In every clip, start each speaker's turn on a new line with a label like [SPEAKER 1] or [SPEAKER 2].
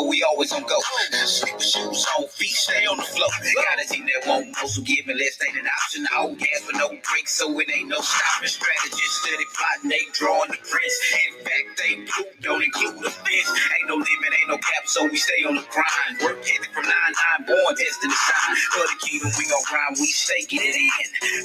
[SPEAKER 1] know we always on go. Slipper shoes on, feet stay on the floor. Got a team that won't know, so give me less ain't an option. I hold gas for no brakes, so it ain't no stopping. Strategists steady plotting, they drawing the prints. In fact, they blue don't include the fence. Ain't no limit, ain't no cap, so we stay on the grind. Work ethic from 9-9, born testing the sign. For the kingdom, we gon' grind, we stay get it in.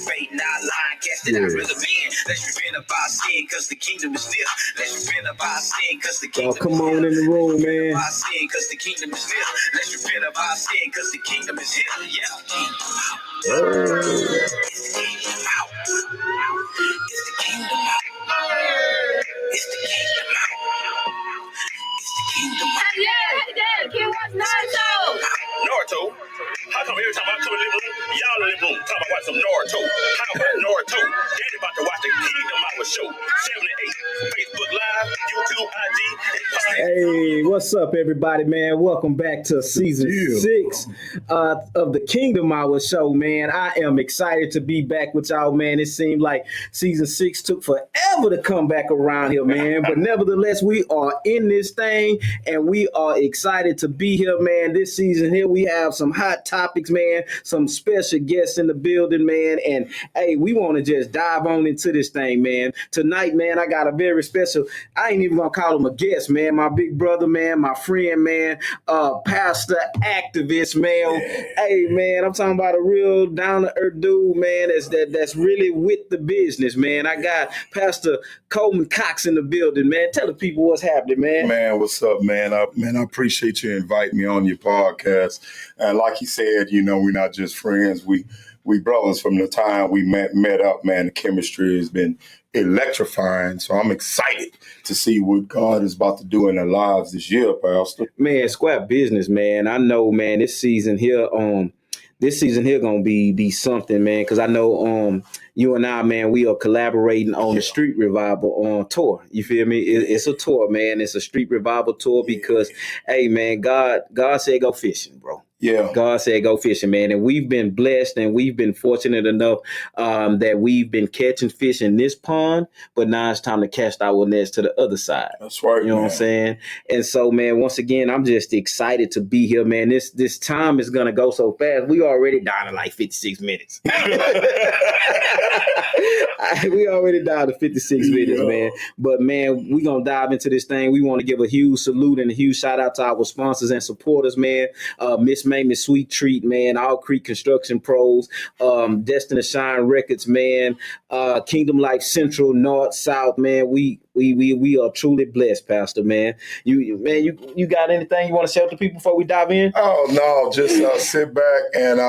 [SPEAKER 1] Bait not lying, cast it out rhythm in. Let's repent of our sin, cause the kingdom is near. Let's repent of our sin, cause the kingdom is near.
[SPEAKER 2] Come on in the room, man.
[SPEAKER 1] Our sin, cause the kingdom is near. Let's repent of our sin, cause the kingdom is here. Yeah. It's the kingdom out. It's the kingdom out. It's the kingdom out. It's the kingdom out.
[SPEAKER 3] Yeah, King was Naruto.
[SPEAKER 4] Naruto? How come every time I come in the living room, y'all in the living room talking about watching some Naruto? How about Naruto? Daddy about to watch the Kingdom Hour show. 7 and 8. Facebook Live, YouTube, IG.
[SPEAKER 2] Hey, what's up, everybody, man? Welcome back to season 6 of the Kingdom Hour show, man. I am excited to be back with y'all, man. It seemed like season 6 took forever to come back around here, man. But nevertheless, we are in this thing, and we are excited to be here, man. This season here, we have some hot topics, man. Some special guests in the building, man. And, hey, we want to just dive on into this thing, man. Tonight, man, I got a very special, I ain't even going to call him a guest, man. My big brother, man, my friend, man, pastor, activist, man. Hey, man, I'm talking about a real down-to-earth dude, man, that's really with the business, man. I got Pastor Coleman in the building, man. Tell the people what's happening, man.
[SPEAKER 5] Man, what's up, man? I appreciate you inviting me on your podcast. And like you said, you know, we're not just friends. We brothers from the time we met up, man. The chemistry has been electrifying. So I'm excited to see what God is about to do in our lives this year, Pastor.
[SPEAKER 2] Man, square business, man. I know, man, this season here gonna be something, man, because I know you and I, man, we are collaborating on the Street Revival tour. You feel me? It's a tour, man. It's a Street Revival tour because, hey, man, God said go fishing, bro.
[SPEAKER 5] Yeah.
[SPEAKER 2] God said go fishing, man. And we've been blessed and we've been fortunate enough that we've been catching fish in this pond, but now it's time to cast our nets to the other side.
[SPEAKER 5] That's right.
[SPEAKER 2] You know what I'm saying? And so, man, once again, I'm just excited to be here, man. This time is going to go so fast. We already down to like 56 minutes. We already down to 56 minutes, man. But, man, we're going to dive into this thing. We want to give a huge salute and a huge shout out to our sponsors and supporters, man. Miss Mamie Sweet Treat, man, All Creek Construction Pros, Destined to Shine Records, man, Kingdom Life Central, North, South, man. We are truly blessed, Pastor, man. You got anything you want to share with the people before we dive in?
[SPEAKER 5] Oh, no, just sit back and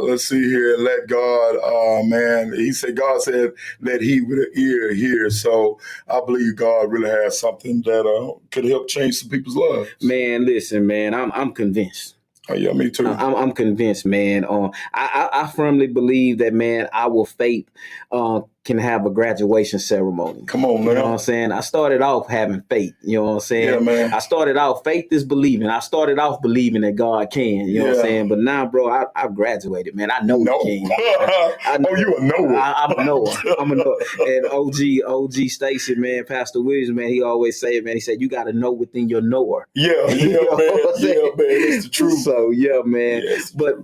[SPEAKER 5] let's see here and let God, man. God said, let he with an ear hear. So I believe God really has something that could help change some people's lives.
[SPEAKER 2] Man, listen, man, I'm convinced.
[SPEAKER 5] Oh, yeah, me too.
[SPEAKER 2] I'm convinced, man. I firmly believe that, man, our faith can have a graduation ceremony.
[SPEAKER 5] Come on, man.
[SPEAKER 2] You know what I'm saying? I started off having faith. You know what I'm saying?
[SPEAKER 5] Yeah, man.
[SPEAKER 2] I started off, faith is believing. I started off believing that God can. You know what I'm saying? But now, bro, I've graduated, man. I know He can.
[SPEAKER 5] Oh, you a knower.
[SPEAKER 2] I'm a knower. I'm a knower. And OG Stacy, man, Pastor Williams, man, he always say it, man. He said, you got to know within your knower.
[SPEAKER 5] Yeah, man. It's the truth.
[SPEAKER 2] So, yeah, man.
[SPEAKER 5] Yes.
[SPEAKER 2] But,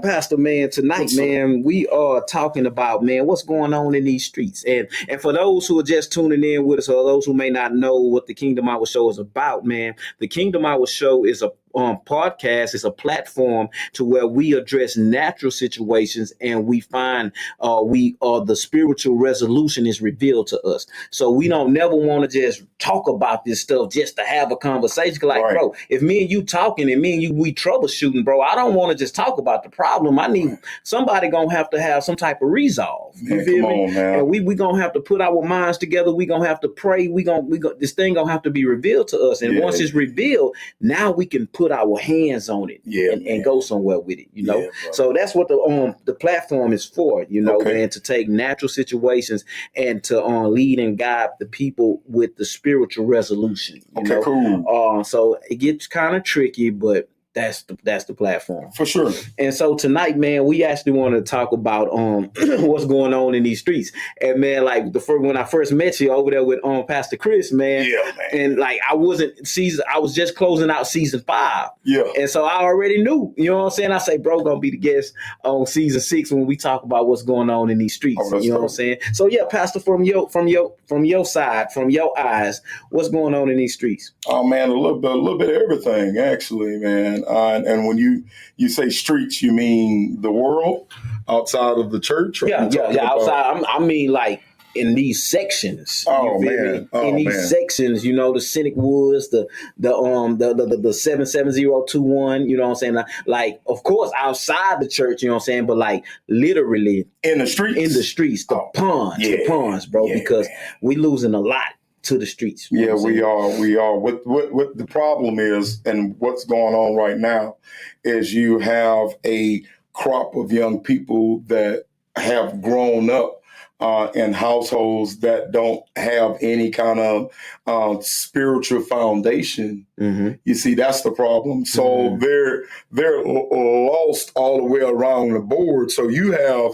[SPEAKER 2] Pastor, man, tonight, man, we are talking about, man, what's going on in these streets. And for those who are just tuning in with us, or those who may not know what the Kingdom Hour Show is about, man, the Kingdom Hour Show is a podcast. Is a platform to where we address natural situations and we find the spiritual resolution is revealed to us. So we don't never want to just talk about this stuff just to have a conversation. Like, right, bro, if me and you talking and me and you we troubleshooting, bro, I don't want to just talk about the problem. I need somebody gonna have to have some type of resolve. You
[SPEAKER 5] man,
[SPEAKER 2] feel
[SPEAKER 5] come
[SPEAKER 2] me?
[SPEAKER 5] on, man.
[SPEAKER 2] And we gonna have to put our minds together. We gonna have to pray. This thing gonna have to be revealed to us. And once it's revealed, now we can put our hands on it and go somewhere with it, you know? So that's what the platform is for, you know, and to take natural situations and to lead and guide the people with the spiritual resolution. You know?
[SPEAKER 5] Cool.
[SPEAKER 2] So it gets kind of tricky, but that's the platform.
[SPEAKER 5] For sure.
[SPEAKER 2] And so tonight, man, we actually want to talk about what's going on in these streets. And man, like when I first met you over there with Pastor Chris, man,
[SPEAKER 5] Yeah, man.
[SPEAKER 2] and like I was just closing out season 5.
[SPEAKER 5] Yeah.
[SPEAKER 2] And so I already knew, you know what I'm saying? I say, bro, gonna be the guest on season 6 when we talk about what's going on in these streets. You know what I'm saying? So yeah, Pastor, from your side, from your eyes, what's going on in these streets?
[SPEAKER 5] Oh man, a little bit of everything, actually, man. And when you say streets, you mean the world outside of the church?
[SPEAKER 2] Yeah, outside. I mean, like in these sections.
[SPEAKER 5] Oh man,
[SPEAKER 2] in these sections, you know, the Cynic Woods, the 77021. You know what I'm saying? Like, of course, outside the church. You know what I'm saying? But like, literally
[SPEAKER 5] in the streets,
[SPEAKER 2] the ponds, bro.
[SPEAKER 5] Yeah,
[SPEAKER 2] because
[SPEAKER 5] man.
[SPEAKER 2] we losing a lot to the streets.
[SPEAKER 5] Yeah, we are. What the problem is, and what's going on right now, is you have a crop of young people that have grown up in households that don't have any kind of spiritual foundation.
[SPEAKER 2] Mm-hmm.
[SPEAKER 5] You see, that's the problem. So they're lost all the way around the board. So you have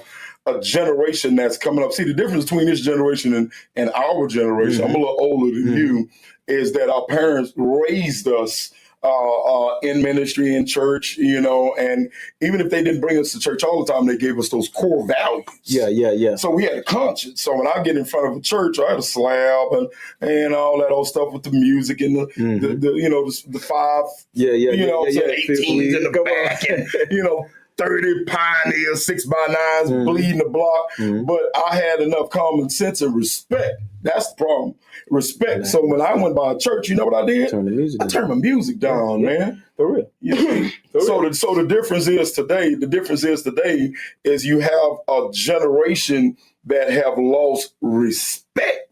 [SPEAKER 5] a generation that's coming up. See, the difference between this generation and our generation, I'm a little older than you, is that our parents raised us in ministry, in church, you know, and even if they didn't bring us to church all the time, they gave us those core values.
[SPEAKER 2] Yeah. So
[SPEAKER 5] we had a conscience. So when I get in front of a church, I had a slab and all that old stuff with the music and the you know, the 5, you know, 18s in the back, and, you know, 30 pioneers, 6x9s bleeding the block. But I had enough common sense and respect. That's the problem. Respect. Yeah. So when I went by a church, you know what I did? I turned my music down, man.
[SPEAKER 2] For real.
[SPEAKER 5] Yeah. So the difference is today is you have a generation that have lost respect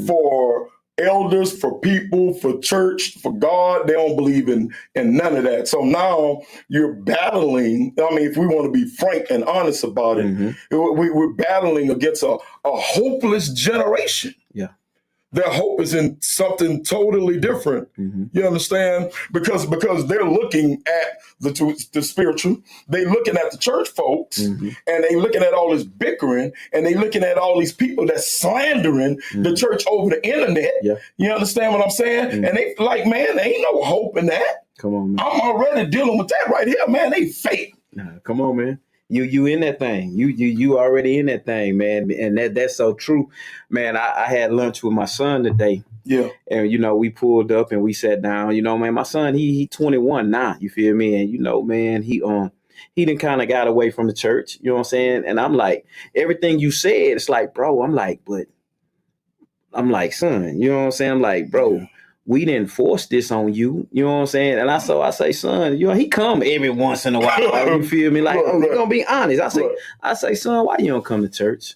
[SPEAKER 5] for elders, for people, for church, for God. They don't believe in none of that. So now you're battling. I mean, if we want to be frank and honest about it, we're battling against a hopeless generation.
[SPEAKER 2] Yeah.
[SPEAKER 5] Their hope is in something totally different. You understand? Because they're looking at the spiritual, they looking at the church folks, and they looking at all this bickering, and they looking at all these people that's slandering the church over the internet. Yeah. You understand what I'm saying? And they like, man, there ain't no hope in that.
[SPEAKER 2] Come on, man.
[SPEAKER 5] I'm already dealing with that right here, man. They fake.
[SPEAKER 2] Nah, come on, man. You in that thing. You already in that thing, man. And that's so true. Man, I had lunch with my son today.
[SPEAKER 5] Yeah.
[SPEAKER 2] And, you know, we pulled up and we sat down. You know, man, my son, he 21 now, you feel me? And, you know, man, he done kind of got away from the church. You know what I'm saying? And I'm like, everything you said, it's like, bro, I'm like, son, you know what I'm saying? I'm like, bro, we didn't force this on you. You know what I'm saying? And I say, son, you know, he come every once in a while. You feel me? Like, we're gonna be honest. I say, son, why you don't come to church?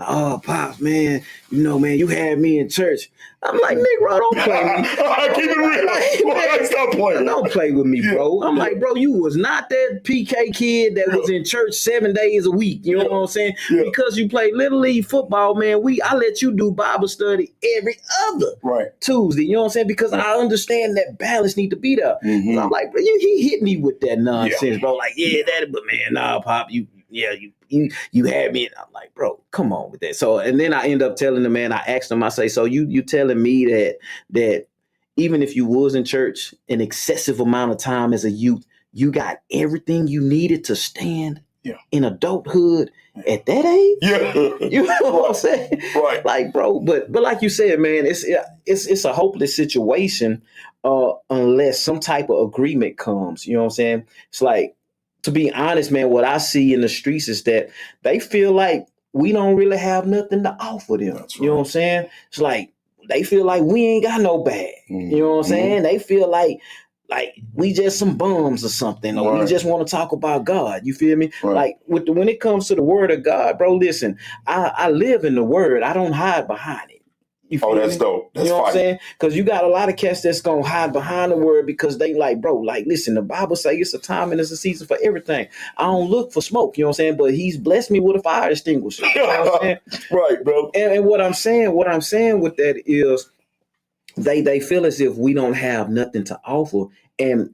[SPEAKER 2] Oh, Pops, man, you know, man, you had me in church. I'm like, Negro, don't play with me.
[SPEAKER 5] Keep it real. Stop playing.
[SPEAKER 2] Don't play with me, bro. I'm like, bro, you was not that PK kid that was in church 7 days a week. You know what I'm saying? Because you play Little League football, man, I let you do Bible study every other Tuesday. You know what I'm saying? Because I understand that balance need to be there. So I'm like, bro, he hit me with that nonsense, bro. Like, but man, nah, Pop, you had me. And I'm like, bro, come on with that. So, and then I end up telling the man, I asked him, I say, so you telling me that even if you was in church an excessive amount of time as a youth, you got everything you needed to stand in adulthood at that age?
[SPEAKER 5] Yeah.
[SPEAKER 2] You know what I'm saying?
[SPEAKER 5] Right.
[SPEAKER 2] Like, bro, but like you said, man, it's a hopeless situation unless some type of agreement comes. You know what I'm saying? It's like, to be honest, man, what I see in the streets is that they feel like we don't really have nothing to offer them.
[SPEAKER 5] That's right.
[SPEAKER 2] You know what I'm saying? It's like they feel like we ain't got no bag. You know what I'm saying? They feel like we just some bums or something, or we just want to talk about God. You feel me? Like when it comes to the word of God, bro, listen, I live in the word. I don't hide behind it.
[SPEAKER 5] That's dope. That's
[SPEAKER 2] you know what I'm saying? Because you got a lot of cats that's going to hide behind the word because they like, bro, like, listen, the Bible says it's a time and it's a season for everything. I don't look for smoke, you know what I'm saying? But he's blessed me with a fire extinguisher. You know what I'm saying?
[SPEAKER 5] Right, bro.
[SPEAKER 2] And what I'm saying with that is they feel as if we don't have nothing to offer. And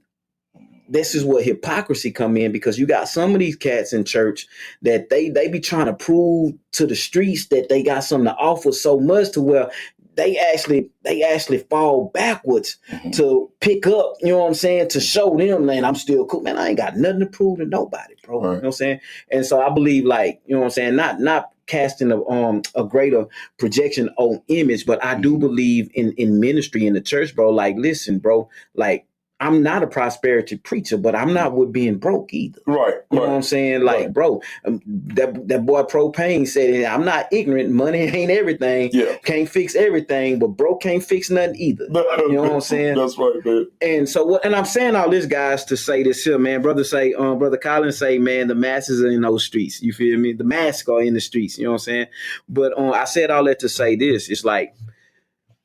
[SPEAKER 2] this is what hypocrisy come in, because you got some of these cats in church that they be trying to prove to the streets that they got something to offer so much to where they actually fall backwards to pick up, you know what I'm saying, to show them, man, I'm still cool. Man, I ain't got nothing to prove to nobody, bro. Right. You know what I'm saying? And so I believe, like, you know what I'm saying, not casting a greater projection on image, but I do believe in ministry in the church, bro. Like, listen, bro, like, I'm not a prosperity preacher, but I'm not with being broke either.
[SPEAKER 5] Right.
[SPEAKER 2] You know what I'm saying? Like, bro, that boy Propane said, I'm not ignorant. Money ain't everything. Yeah. Can't fix everything, but broke can't fix nothing either. You know what I'm saying?
[SPEAKER 5] That's right, man.
[SPEAKER 2] And so, and I'm saying all this, guys, to say this here, man. Brother Collins say, man, the masses are in those streets. You feel me? The masks are in the streets. You know what I'm saying? But I said all that to say this. It's like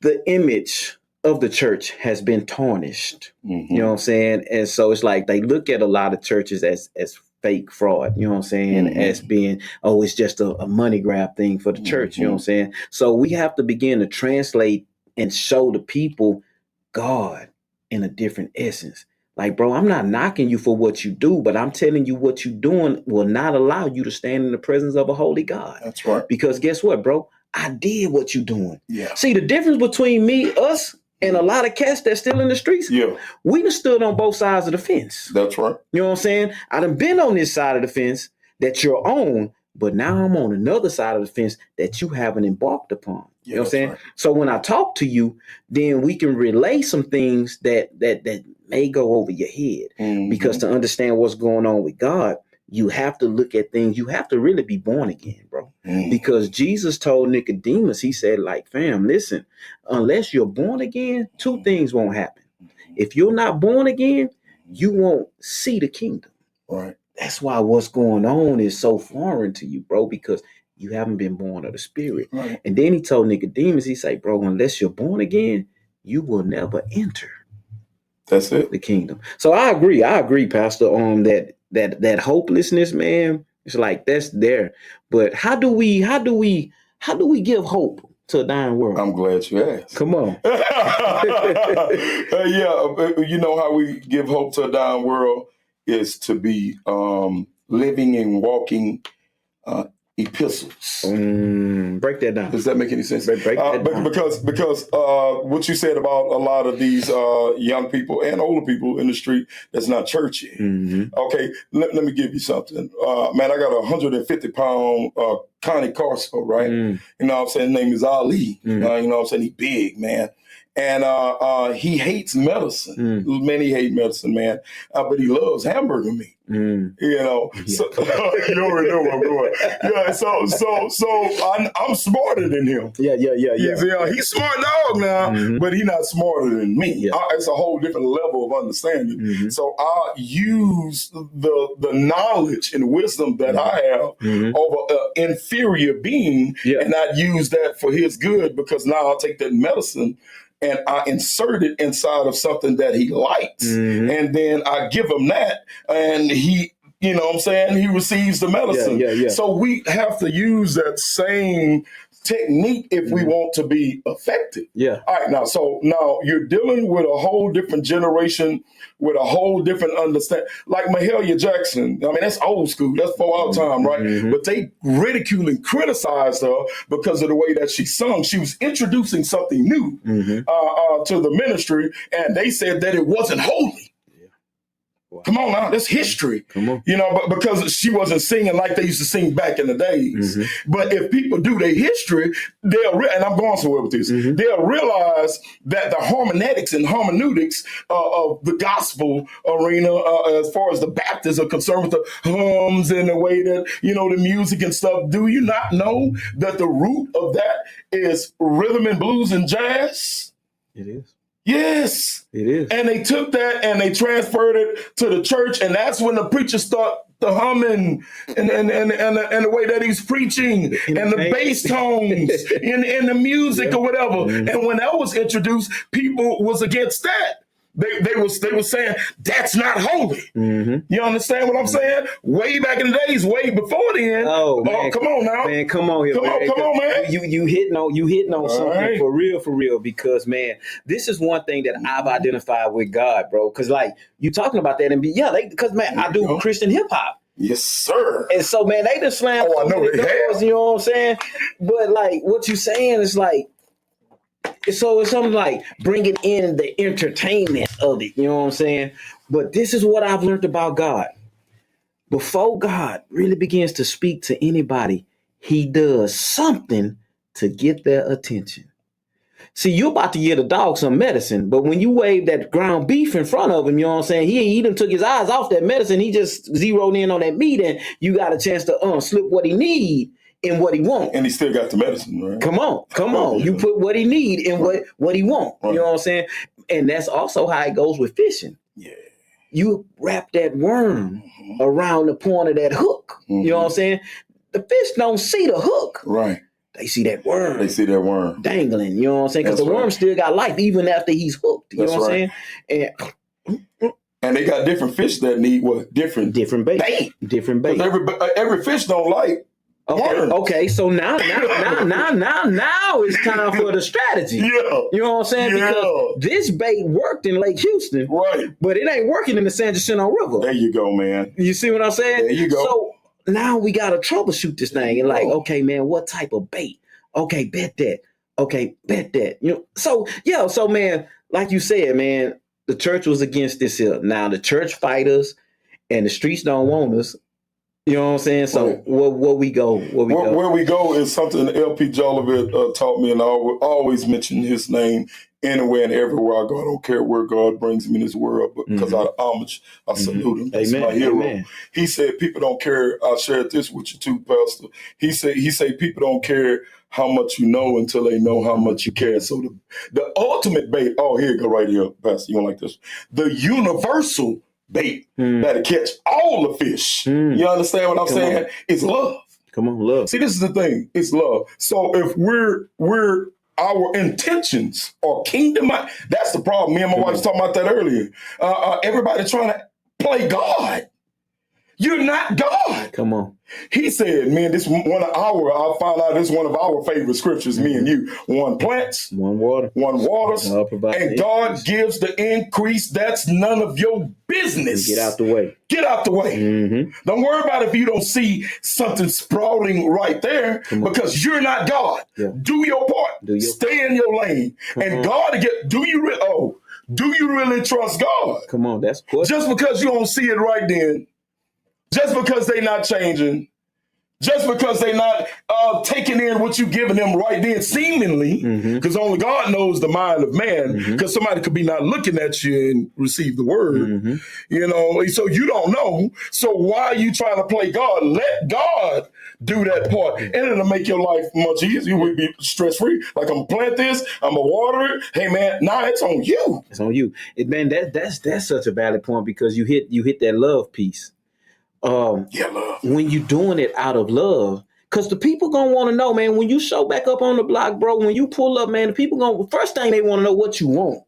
[SPEAKER 2] the image of the church has been tarnished. You know what I'm saying? And so it's like they look at a lot of churches as fake fraud, you know what I'm saying? As being, it's just a money grab thing for the church, you know what I'm saying? So we have to begin to translate and show the people God in a different essence. Like, bro, I'm not knocking you for what you do, but I'm telling you what you're doing will not allow you to stand in the presence of a holy God.
[SPEAKER 5] That's right.
[SPEAKER 2] Because guess what, bro? I did what you're doing.
[SPEAKER 5] Yeah.
[SPEAKER 2] See, the difference between us, and a lot of cats that's still in the streets, we done stood on both sides of the fence.
[SPEAKER 5] That's right.
[SPEAKER 2] You know what I'm saying? I done been on this side of the fence that you're on, but now I'm on another side of the fence that you haven't embarked upon. You know what I'm saying? Right. So when I talk to you, then we can relay some things that may go over your head. Because to understand what's going on with God, you have to look at things. You have to really be born again, bro. Because Jesus told Nicodemus, he said, like, fam, listen, unless you're born again, two things won't happen. If you're not born again, you won't see the kingdom.
[SPEAKER 5] Right.
[SPEAKER 2] That's why what's going on is so foreign to you, bro, because you haven't been born of the Spirit.
[SPEAKER 5] Right.
[SPEAKER 2] And then he told Nicodemus, he said, bro, unless you're born again, you will never enter.
[SPEAKER 5] That's it.
[SPEAKER 2] The kingdom. So I agree, Pastor, on that hopelessness, man. It's like that's there. But how do we give hope to a dying world?
[SPEAKER 5] I'm glad you asked.
[SPEAKER 2] Come on.
[SPEAKER 5] You know how we give hope to a dying world is to be living and walking epistles.
[SPEAKER 2] Break that down.
[SPEAKER 5] Does that make any sense?
[SPEAKER 2] Break that down.
[SPEAKER 5] Because what you said about a lot of these young people and older people in the street that's not churchy. Okay, let me give you something. Man, I got a 150-pound Connie Carso, right? You know what I'm saying? His name is Ali. You know what I'm saying? He big, man. And he hates medicine. Many hate medicine, man. But he loves hamburger meat. You know, so, you already know where I'm going. Yeah, so I'm smarter than him.
[SPEAKER 2] Yeah.
[SPEAKER 5] He's smart dog now, but he's not smarter than me.
[SPEAKER 2] Yeah.
[SPEAKER 5] It's a whole different level of understanding. So I use the knowledge and wisdom that I have over an inferior being, and I use that for his good, because now I'll take that medicine and I insert it inside of something that he likes. And then I give him that, and he, you know what I'm saying, he receives the medicine.
[SPEAKER 2] Yeah.
[SPEAKER 5] So we have to use that same technique if we want to be effective.
[SPEAKER 2] Yeah.
[SPEAKER 5] All right, now you're dealing with a whole different generation with a whole different understanding. Like Mahalia Jackson, I mean, that's old school. That's for our time, right? But they ridiculed and criticized her because of the way that she sung. She was introducing something new to the ministry, and they said that it wasn't holy. Come on now, that's history.
[SPEAKER 2] Come on.
[SPEAKER 5] You know, but because she wasn't singing like they used to sing back in the days. But if people do their history, and I'm going somewhere with this, they'll realize that the harmonetics and hermeneutics of the gospel arena, as far as the Baptists are concerned with the hymns and the way that, you know, the music and stuff, do you not know that the root of that is rhythm and blues and jazz?
[SPEAKER 2] It is.
[SPEAKER 5] Yes,
[SPEAKER 2] it is.
[SPEAKER 5] And they took that and they transferred it to the church, and that's when the preacher start the humming and the way that he's preaching and the bass tones in the music or whatever. And when that was introduced, people was against that. They were saying that's not holy. You understand what I'm saying? Way back in the days, way before then.
[SPEAKER 2] Oh, man,
[SPEAKER 5] come on now,
[SPEAKER 2] man, come on here,
[SPEAKER 5] come on, man.
[SPEAKER 2] You hitting on something
[SPEAKER 5] right.
[SPEAKER 2] for real. Because man, this is one thing that I've identified with God, bro. Because like you talking about that, and because man, I do Christian hip hop.
[SPEAKER 5] Yes, sir.
[SPEAKER 2] And so man, they just slammed.
[SPEAKER 5] Oh, I know they have.
[SPEAKER 2] You know what I'm saying? But like what you saying is like. So it's something like bringing in the entertainment of it, you know what I'm saying? But this is what I've learned about God. Before God really begins to speak to anybody, he does something to get their attention. See, you're about to give a dog some medicine, but when you wave that ground beef in front of him, you know what I'm saying? He done took his eyes off that medicine. He just zeroed in on that meat, and you got a chance to slip what he need in what he want.
[SPEAKER 5] And he still got the medicine, right? Come on.
[SPEAKER 2] Yeah. You put what he need in what he want. Right. You know what I'm saying? And that's also how it goes with fishing. Yeah. You wrap that worm around the point of that hook. You know what I'm saying? The fish don't see the hook. Right. They see that worm. Dangling. You know what I'm saying? Because the worm still got life even after he's hooked. You know what I'm saying?
[SPEAKER 5] And they got different fish that need what? Different bait. Different bait. Every fish don't like.
[SPEAKER 2] Okay, so now it's time for the strategy. Yeah. You know what I'm saying? Yeah. Because this bait worked in Lake Houston. Right. But it ain't working in the San Jacinto River.
[SPEAKER 5] There you go, man.
[SPEAKER 2] You see what I'm saying?
[SPEAKER 5] There you go.
[SPEAKER 2] So now we got to troubleshoot this thing and like, okay, man, what type of bait? Okay, bet that. Okay, bet that. You know, so man, like you said, man, the church was against this here. Now the church fight us and the streets don't want us. You know what I'm saying? So where we go? Where we go is something LP Jolivet taught me, and I always mention his name anywhere and everywhere I go. I don't care where God brings me in this world, but because out of homage, I salute him. That's my hero. Amen. He said people don't care. I shared this with you too, Pastor. He said people don't care how much you know until they know how much you care. So the ultimate bait, here you go right here, Pastor. You don't like this? The universal bait that'll catch all the fish. You understand what I'm saying? It's love. Come on, love.
[SPEAKER 5] See, this is the thing. It's love. So if we're our intentions are kingdom, that's the problem. Me and my wife was talking about that earlier. Everybody trying to play God. You're not God.
[SPEAKER 2] Come on.
[SPEAKER 5] He said, man, this one of I found out this is one of our favorite scriptures, me and you. One plants,
[SPEAKER 2] one waters,
[SPEAKER 5] and God gives the increase. That's none of your business.
[SPEAKER 2] Get out the way.
[SPEAKER 5] Don't worry about if you don't see something sprouting right there because you're not God. Yeah. Do your part. Stay in your lane. And God, do you really trust God?
[SPEAKER 2] Come on, that's good.
[SPEAKER 5] Just because you don't see it right then, just because they're not changing, just because they're not taking in what you're giving them right then, seemingly, because only God knows the mind of man, because somebody could be not looking at you and receive the word, you know, so you don't know. So why are you trying to play God? Let God do that part, and it'll make your life much easier. You will be stress-free. Like, I'm going to plant this, I'm going to water it. Hey, man, it's on you.
[SPEAKER 2] It's on you. Man, that's such a valid point because you hit that love piece.
[SPEAKER 5] Love.
[SPEAKER 2] When you're doing it out of love, because the people gonna want to know, man, when you show back up on the block, bro, when you pull up, man, the people first thing they want to know what you want.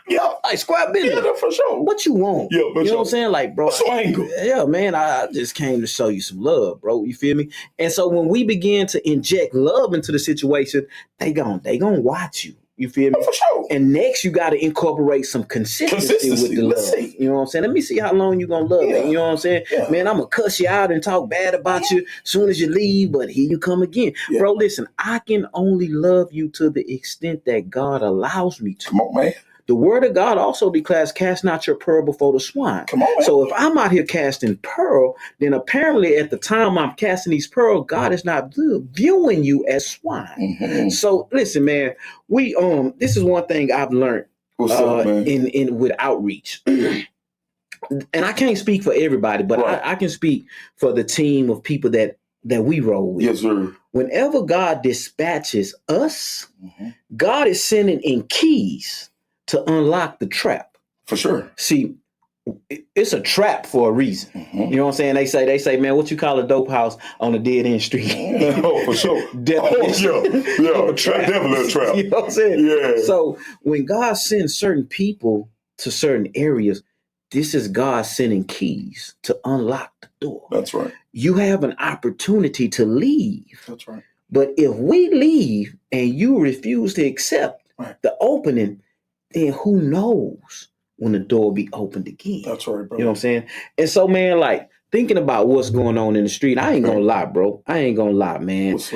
[SPEAKER 5] Yeah.
[SPEAKER 2] Like, square business.
[SPEAKER 5] Yeah, for sure.
[SPEAKER 2] What you want?
[SPEAKER 5] Yeah, for
[SPEAKER 2] you know what I'm saying? Like, bro.
[SPEAKER 5] What's your angle?
[SPEAKER 2] Yeah, man, I just came to show you some love, bro. You feel me? And so when we begin to inject love into the situation, they gonna watch you. You feel me?
[SPEAKER 5] For sure.
[SPEAKER 2] And next, you got to incorporate some consistency with the love. You know what I'm saying? Let me see how long you going to love me. You know what I'm saying? Yeah. Man, I'm going to cuss you out and talk bad about you as soon as you leave, but here you come again. Yeah. Bro, listen, I can only love you to the extent that God allows me to.
[SPEAKER 5] Come on, man.
[SPEAKER 2] The word of God also declares, cast not your pearl before the swine.
[SPEAKER 5] Come on, man.
[SPEAKER 2] So if I'm out here casting pearl, then apparently at the time I'm casting these pearls, God is not viewing you as swine. So listen, man, this is one thing I've learned in with outreach. And I can't speak for everybody, but I can speak for the team of people that we roll with.
[SPEAKER 5] Yes, sir.
[SPEAKER 2] Whenever God dispatches us, God is sending in keys to unlock the trap.
[SPEAKER 5] For sure.
[SPEAKER 2] See, it's a trap for a reason. You know what I'm saying? They say, man, what you call a dope house on a dead end street?
[SPEAKER 5] Oh, for sure. Definitely. Yeah,
[SPEAKER 2] a trap.
[SPEAKER 5] Definitely a trap.
[SPEAKER 2] You know what I'm saying?
[SPEAKER 5] Yeah.
[SPEAKER 2] So when God sends certain people to certain areas, this is God sending keys to unlock the door.
[SPEAKER 5] That's right.
[SPEAKER 2] You have an opportunity to leave.
[SPEAKER 5] That's right.
[SPEAKER 2] But if we leave and you refuse to accept the opening, then who knows when the door will be opened again.
[SPEAKER 5] That's right, bro.
[SPEAKER 2] You know what I'm saying? And so, man, like, thinking about what's going on in the street, I ain't gonna lie, bro. I ain't gonna lie, man.
[SPEAKER 5] What's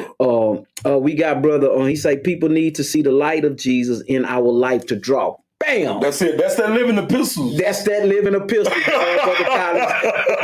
[SPEAKER 5] up?
[SPEAKER 2] We got brother on. He say people need to see the light of Jesus in our life to draw. Bam!
[SPEAKER 5] That's it. That's that living epistle.
[SPEAKER 2] That's that living epistle, brother Collins.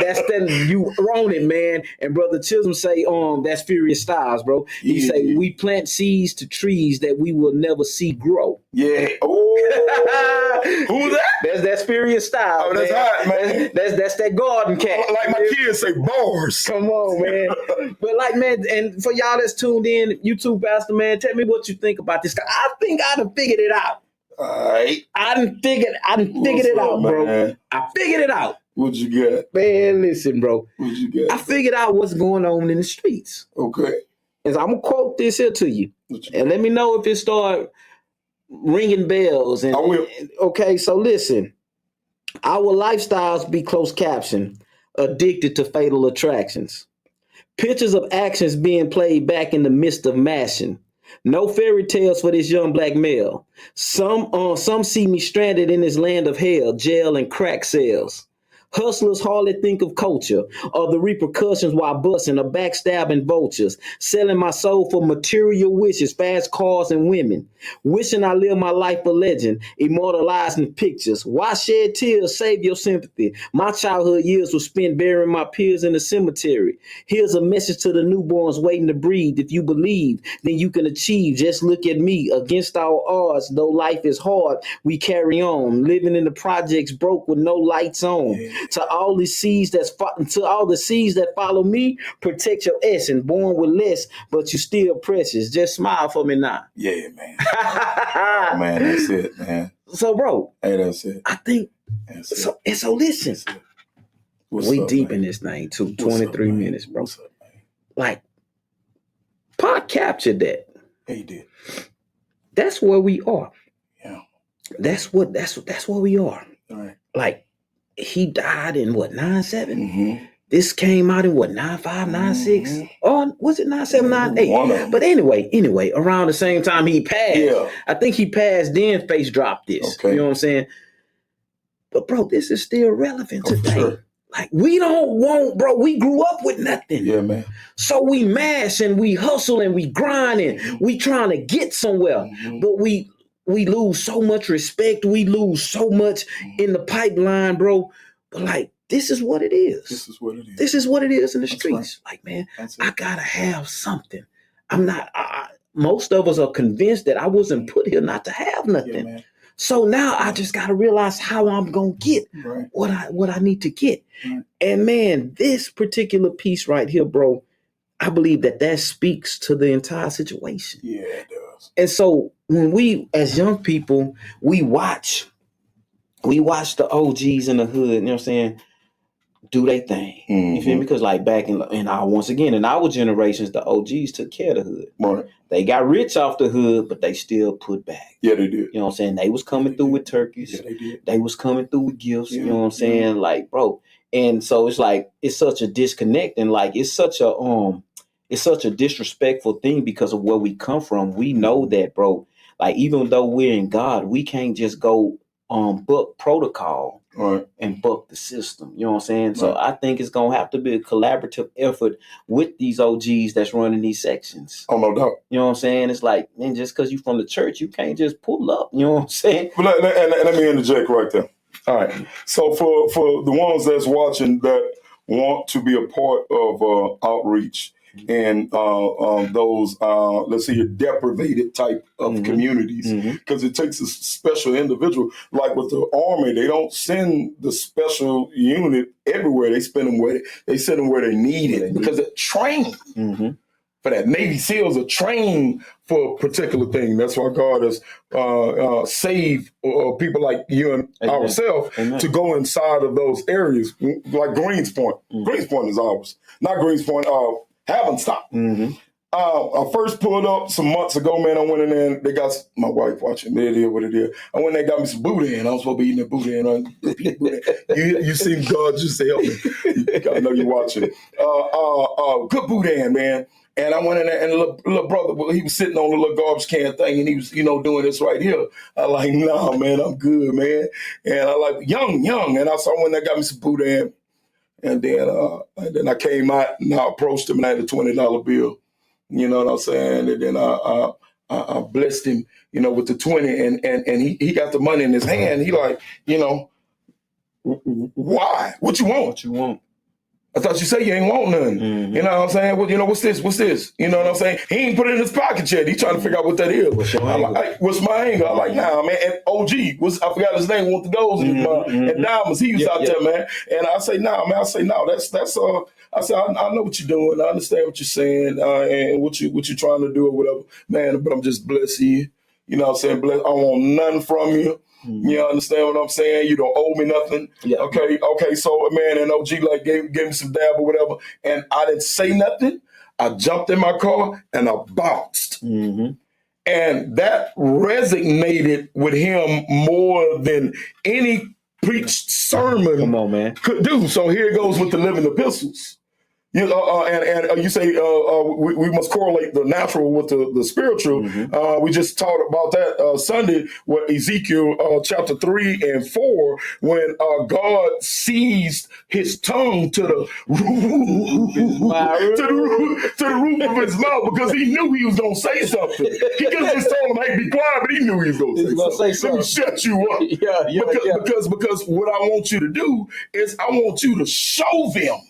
[SPEAKER 2] That's that you own it, man. And brother Chisholm say, that's Furious Styles, bro. He say we plant seeds to trees that we will never see grow.
[SPEAKER 5] Yeah. Oh, who's that?
[SPEAKER 2] That's Furious Styles.
[SPEAKER 5] Oh, that's
[SPEAKER 2] man.
[SPEAKER 5] hot, man.
[SPEAKER 2] That's that garden cat.
[SPEAKER 5] Like my kids say, bars.
[SPEAKER 2] Come on, man. But like, man, and for y'all that's tuned in, you too, Pastor, man, tell me what you think about this. I think I done figured it out.
[SPEAKER 5] All right.
[SPEAKER 2] I done figured it out, bro.
[SPEAKER 5] Man?
[SPEAKER 2] I figured it out.
[SPEAKER 5] What you got?
[SPEAKER 2] Man, listen, bro.
[SPEAKER 5] What you got?
[SPEAKER 2] I figured out what's going on in the streets.
[SPEAKER 5] Okay.
[SPEAKER 2] And so I'm going to quote this here to you. And let me know if it start ringing bells. And,
[SPEAKER 5] I will.
[SPEAKER 2] Okay, so listen. Our lifestyles be closed caption, addicted to fatal attractions. Pictures of actions being played back in the midst of mashing. No fairy tales for this young black male. Some see me stranded in this land of hell, jail and crack cells. Hustlers hardly think of culture or the repercussions while busting or backstabbing vultures, selling my soul for material wishes, fast cars and women, wishing I live my life a legend, immortalized in pictures. Why shed tears? Save your sympathy. My childhood years were spent burying my peers in the cemetery. Here's a message to the newborns waiting to breathe. If you believe, then you can achieve. Just look at me. Against our odds, though life is hard, we carry on, living in the projects broke with no lights on. Yeah. To all the seeds that follow me, protect your essence. Born with less, but you still precious. Just smile for me now.
[SPEAKER 5] Yeah, man. Oh, man, that's it, man.
[SPEAKER 2] So, bro,
[SPEAKER 5] hey, that's it.
[SPEAKER 2] I think
[SPEAKER 5] that's
[SPEAKER 2] so. And so, listen, we deep man? In this thing too. 23 minutes, bro.
[SPEAKER 5] What's up, man?
[SPEAKER 2] Like, Pod captured that.
[SPEAKER 5] Yeah, he did.
[SPEAKER 2] That's where we are.
[SPEAKER 5] Yeah.
[SPEAKER 2] That's where we are.
[SPEAKER 5] All right.
[SPEAKER 2] Like. He died in what, 97?
[SPEAKER 5] Mm-hmm.
[SPEAKER 2] This came out in what, 95, 96? Mm-hmm. Or was it 97, 98? But anyway, around the same time he passed.
[SPEAKER 5] Yeah.
[SPEAKER 2] I think he passed, then Face dropped this. Okay. You know what I'm saying? But bro, this is still relevant today. Sure. Like we don't want, bro, we grew up with nothing.
[SPEAKER 5] Yeah, man.
[SPEAKER 2] So we mash and we hustle and we grind and we trying to get somewhere. Mm-hmm. But we lose so much respect. We lose so much in the pipeline, bro. But like, this is what it is.
[SPEAKER 5] This is what it is.
[SPEAKER 2] This is what it is in the streets.
[SPEAKER 5] Right.
[SPEAKER 2] Like, man, I gotta have something. I'm not. Most of us are convinced that I wasn't put here not to have nothing. Yeah, so now I just gotta realize how I'm gonna get what I need to get. Right. And man, this particular piece right here, bro, I believe that speaks to the entire situation.
[SPEAKER 5] Yeah, it does.
[SPEAKER 2] And so when we, as young people, we watch the OGs in the hood, you know what I'm saying, do their thing. Mm-hmm. You feel me? Because like back in our generations, the OGs took care of the hood.
[SPEAKER 5] Right.
[SPEAKER 2] They got rich off the hood, but they still put back.
[SPEAKER 5] Yeah, they did.
[SPEAKER 2] You know what I'm saying? They was coming through with turkeys.
[SPEAKER 5] Yeah, they did.
[SPEAKER 2] They was coming through with gifts. Yeah. You know what I'm saying? Yeah. Like, bro. And so it's like, it's such a disconnect and like, it's such a disrespectful thing because of where we come from. We know that, bro. Like, even though we're in God, we can't just go buck protocol and buck the system. You know what I'm saying? Right. So I think it's going to have to be a collaborative effort with these OGs that's running these sections.
[SPEAKER 5] Oh, no doubt.
[SPEAKER 2] You know what I'm saying? It's like, man, just because you're from the church, you can't just pull up. You know what I'm saying?
[SPEAKER 5] But let me interject right there. All right. So for the ones that's watching that want to be a part of outreach, and those, let's say, deprivated type of communities, because it takes a special individual. Like with the Army, they don't send the special unit everywhere. They send them where they need it because they're trained for that. Navy SEALs are trained for a particular thing. That's why God has saved people like you and ourselves to go inside of those areas, like Greens Point. Greens Point is ours, not Greens Point. Haven't stopped. I first pulled up some months ago, man. I went in there and they got my wife watching. It is what it is. I went in there and got me some boudin. I was supposed to be eating that boudin. You see God just help me. I know you're watching. Good boudin, man. And I went in there and little brother, he was sitting on the little garbage can thing and he was, doing this right here. I like, nah, man, I'm good, man. And I like, young. And I went in there and got me some boudin. And then I came out and I approached him and I had a $20 bill. You know what I'm saying? And then I blessed him, with the 20 and he got the money in his hand. He like, why? What you want?
[SPEAKER 2] What you want?
[SPEAKER 5] I thought you said you ain't want nothing.
[SPEAKER 2] Mm-hmm.
[SPEAKER 5] You know what I'm saying? Well, what's this? What's this? You know what I'm saying? He ain't put it in his pocket yet. He trying to figure out what that is.
[SPEAKER 2] What's your angle?
[SPEAKER 5] What's my angle? I'm like, nah, man. And OG, I forgot his name, want the goals and diamonds. He was out there, man. And I say, nah, man. I say, no, that's I said, I know what you're doing. I understand what you're saying and what you're trying to do or whatever. Man, but I'm just blessing you. You know what I'm saying? Bless, I want nothing from you. You understand what I'm saying? You don't owe me nothing.
[SPEAKER 2] Yeah.
[SPEAKER 5] Okay. So man, and OG like gave me some dab or whatever, and I didn't say nothing. I jumped in my car and I bounced.
[SPEAKER 2] Mm-hmm.
[SPEAKER 5] And that resonated with him more than any preached sermon
[SPEAKER 2] Come on, man.
[SPEAKER 5] could do. So here it goes with the living epistles. You say we must correlate the natural with the spiritual.
[SPEAKER 2] Mm-hmm.
[SPEAKER 5] We just talked about that Sunday with Ezekiel chapter 3 and 4 when God seized his tongue to the roof of his mouth because he knew he was going to say something. He could have just told him, "Hey, be quiet," but he knew he was going to say something. Let me shut you up. Because what I want you to do is I want you to show them.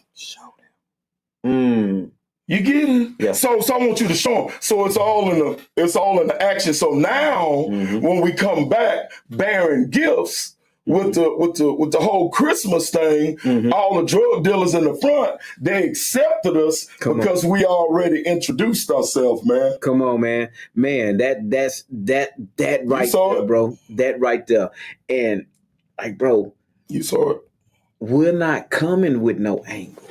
[SPEAKER 5] You get it?
[SPEAKER 2] Yeah.
[SPEAKER 5] So I want you to show them. So it's all in the action. So now when we come back bearing gifts with the whole Christmas thing, all the drug dealers in the front, they accepted us because we already introduced ourselves, man.
[SPEAKER 2] Come on, man. Man, that's right there, bro. That right there. And like, bro,
[SPEAKER 5] you saw it.
[SPEAKER 2] We're not coming with no angle.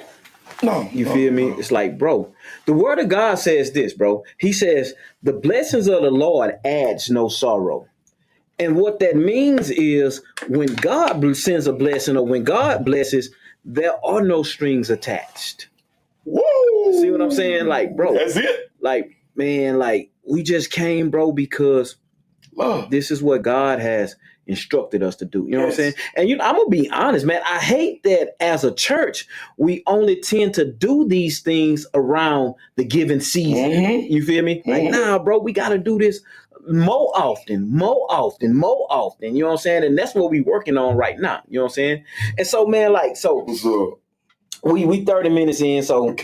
[SPEAKER 5] No.
[SPEAKER 2] You feel me? It's like, bro, the word of God says this, bro. He says, the blessings of the Lord adds no sorrow. And what that means is when God sends a blessing or when God blesses, there are no strings attached.
[SPEAKER 5] Whoa.
[SPEAKER 2] See what I'm saying? Like, bro.
[SPEAKER 5] That's it.
[SPEAKER 2] Like, man, like we just came, bro, because this is what God has instructed us to do. You know what I'm saying? And I'm gonna be honest, man. I hate that as a church, we only tend to do these things around the given season. You feel me? Like, nah, bro, we gotta do this more often. You know what I'm saying? And that's what we working on right now. You know what I'm saying? And so, man, like, so we 30 minutes in, so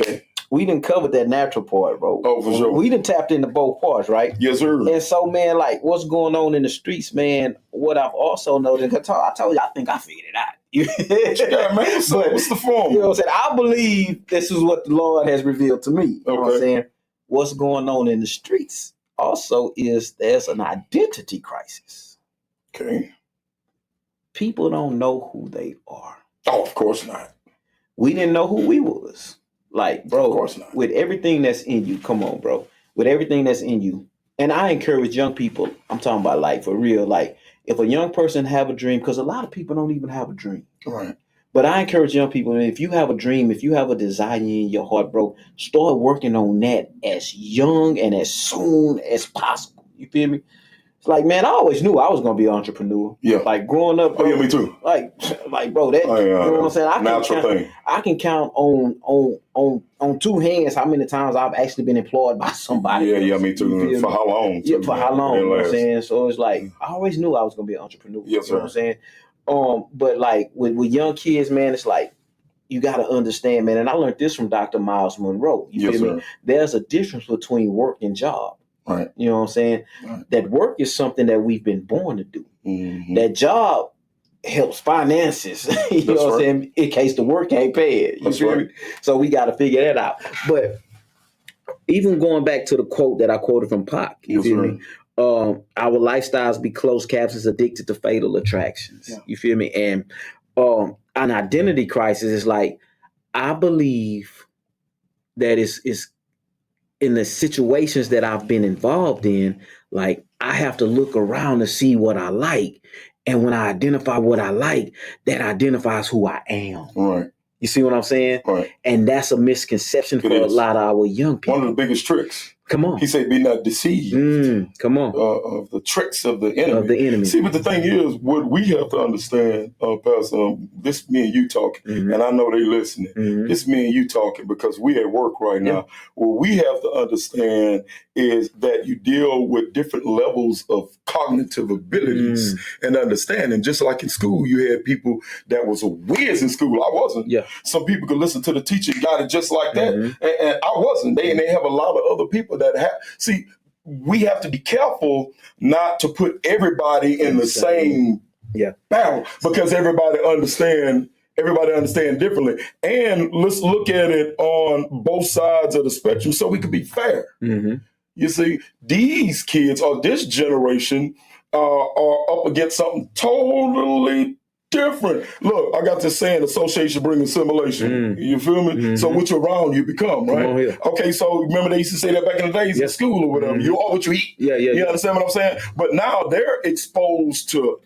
[SPEAKER 2] we done covered that natural part, bro.
[SPEAKER 5] Oh, for sure.
[SPEAKER 2] We done tapped into both parts, right?
[SPEAKER 5] Yes, sir.
[SPEAKER 2] And so, man, like, what's going on in the streets, man? What I've also noticed, because I told you, I think I figured it out.
[SPEAKER 5] Yeah, man. What's the form?
[SPEAKER 2] You know what I'm saying? I believe this is what the Lord has revealed to me. You know what I'm saying? What's going on in the streets also is there's an identity crisis.
[SPEAKER 5] Okay.
[SPEAKER 2] People don't know who they are.
[SPEAKER 5] Oh, of course not.
[SPEAKER 2] We didn't know who we was. Like, bro,
[SPEAKER 5] of course not.
[SPEAKER 2] With everything that's in you, come on, bro. With everything that's in you. And I encourage young people, I'm talking about like for real, like if a young person have a dream, because a lot of people don't even have a dream.
[SPEAKER 5] Right.
[SPEAKER 2] But I encourage young people, if you have a dream, if you have a desire in your heart, bro, start working on that as young and as soon as possible. You feel me? It's like, man, I always knew I was going to be an entrepreneur.
[SPEAKER 5] Yeah.
[SPEAKER 2] Like growing up. Bro,
[SPEAKER 5] oh, yeah, me too.
[SPEAKER 2] Like, bro, that, you know what I'm saying? I can count on two hands how many times I've actually been employed by somebody.
[SPEAKER 5] Yeah, me too. For how long?
[SPEAKER 2] Yeah, for how long? You know what I'm saying? So it's like, I always knew I was going to be an entrepreneur.
[SPEAKER 5] Yes,
[SPEAKER 2] you know what I'm saying? But like with young kids, man, it's like, you got to understand, man. And I learned this from Dr. Miles Monroe. You feel me? There's a difference between work and job.
[SPEAKER 5] Right.
[SPEAKER 2] You know what I'm saying? Right. That work is something that we've been born to do. That job helps finances. You know what I'm saying? In case the work ain't paid. You feel me? So we got to figure that out. But even going back to the quote that I quoted from Pac, you feel me? Our lifestyles be closed captions addicted to fatal attractions. Yeah. You feel me? And an identity crisis is like, I believe that it's in the situations that I've been involved in, like I have to look around to see what I like. And when I identify what I like, that identifies who I am.
[SPEAKER 5] Right.
[SPEAKER 2] You see what I'm saying?
[SPEAKER 5] Right.
[SPEAKER 2] And that's a misconception for a lot of our young people.
[SPEAKER 5] One of the biggest tricks.
[SPEAKER 2] Come on.
[SPEAKER 5] He said, be not deceived.
[SPEAKER 2] Come on.
[SPEAKER 5] Of the tricks of the enemy. See, but the thing is, what we have to understand, Pastor, this me and you talking, and I know they listening. This me and you talking because we at work right now. What we have to understand is that you deal with different levels of cognitive abilities and understanding. Just like in school, you had people that was a whiz in school. I wasn't.
[SPEAKER 2] Yeah.
[SPEAKER 5] Some people could listen to the teacher, got it just like that, and I wasn't. They have a lot of other people that have. See, we have to be careful not to put everybody in the same battle because everybody understand differently. And let's look at it on both sides of the spectrum so we can be fair. You see, these kids or this generation are up against something totally different. Look, I got this saying, association brings assimilation. You feel me? So what you're around, you become, right? Okay, so remember they used to say that back in the days in school or whatever. You are what you eat. You understand what I'm saying? But now they're exposed to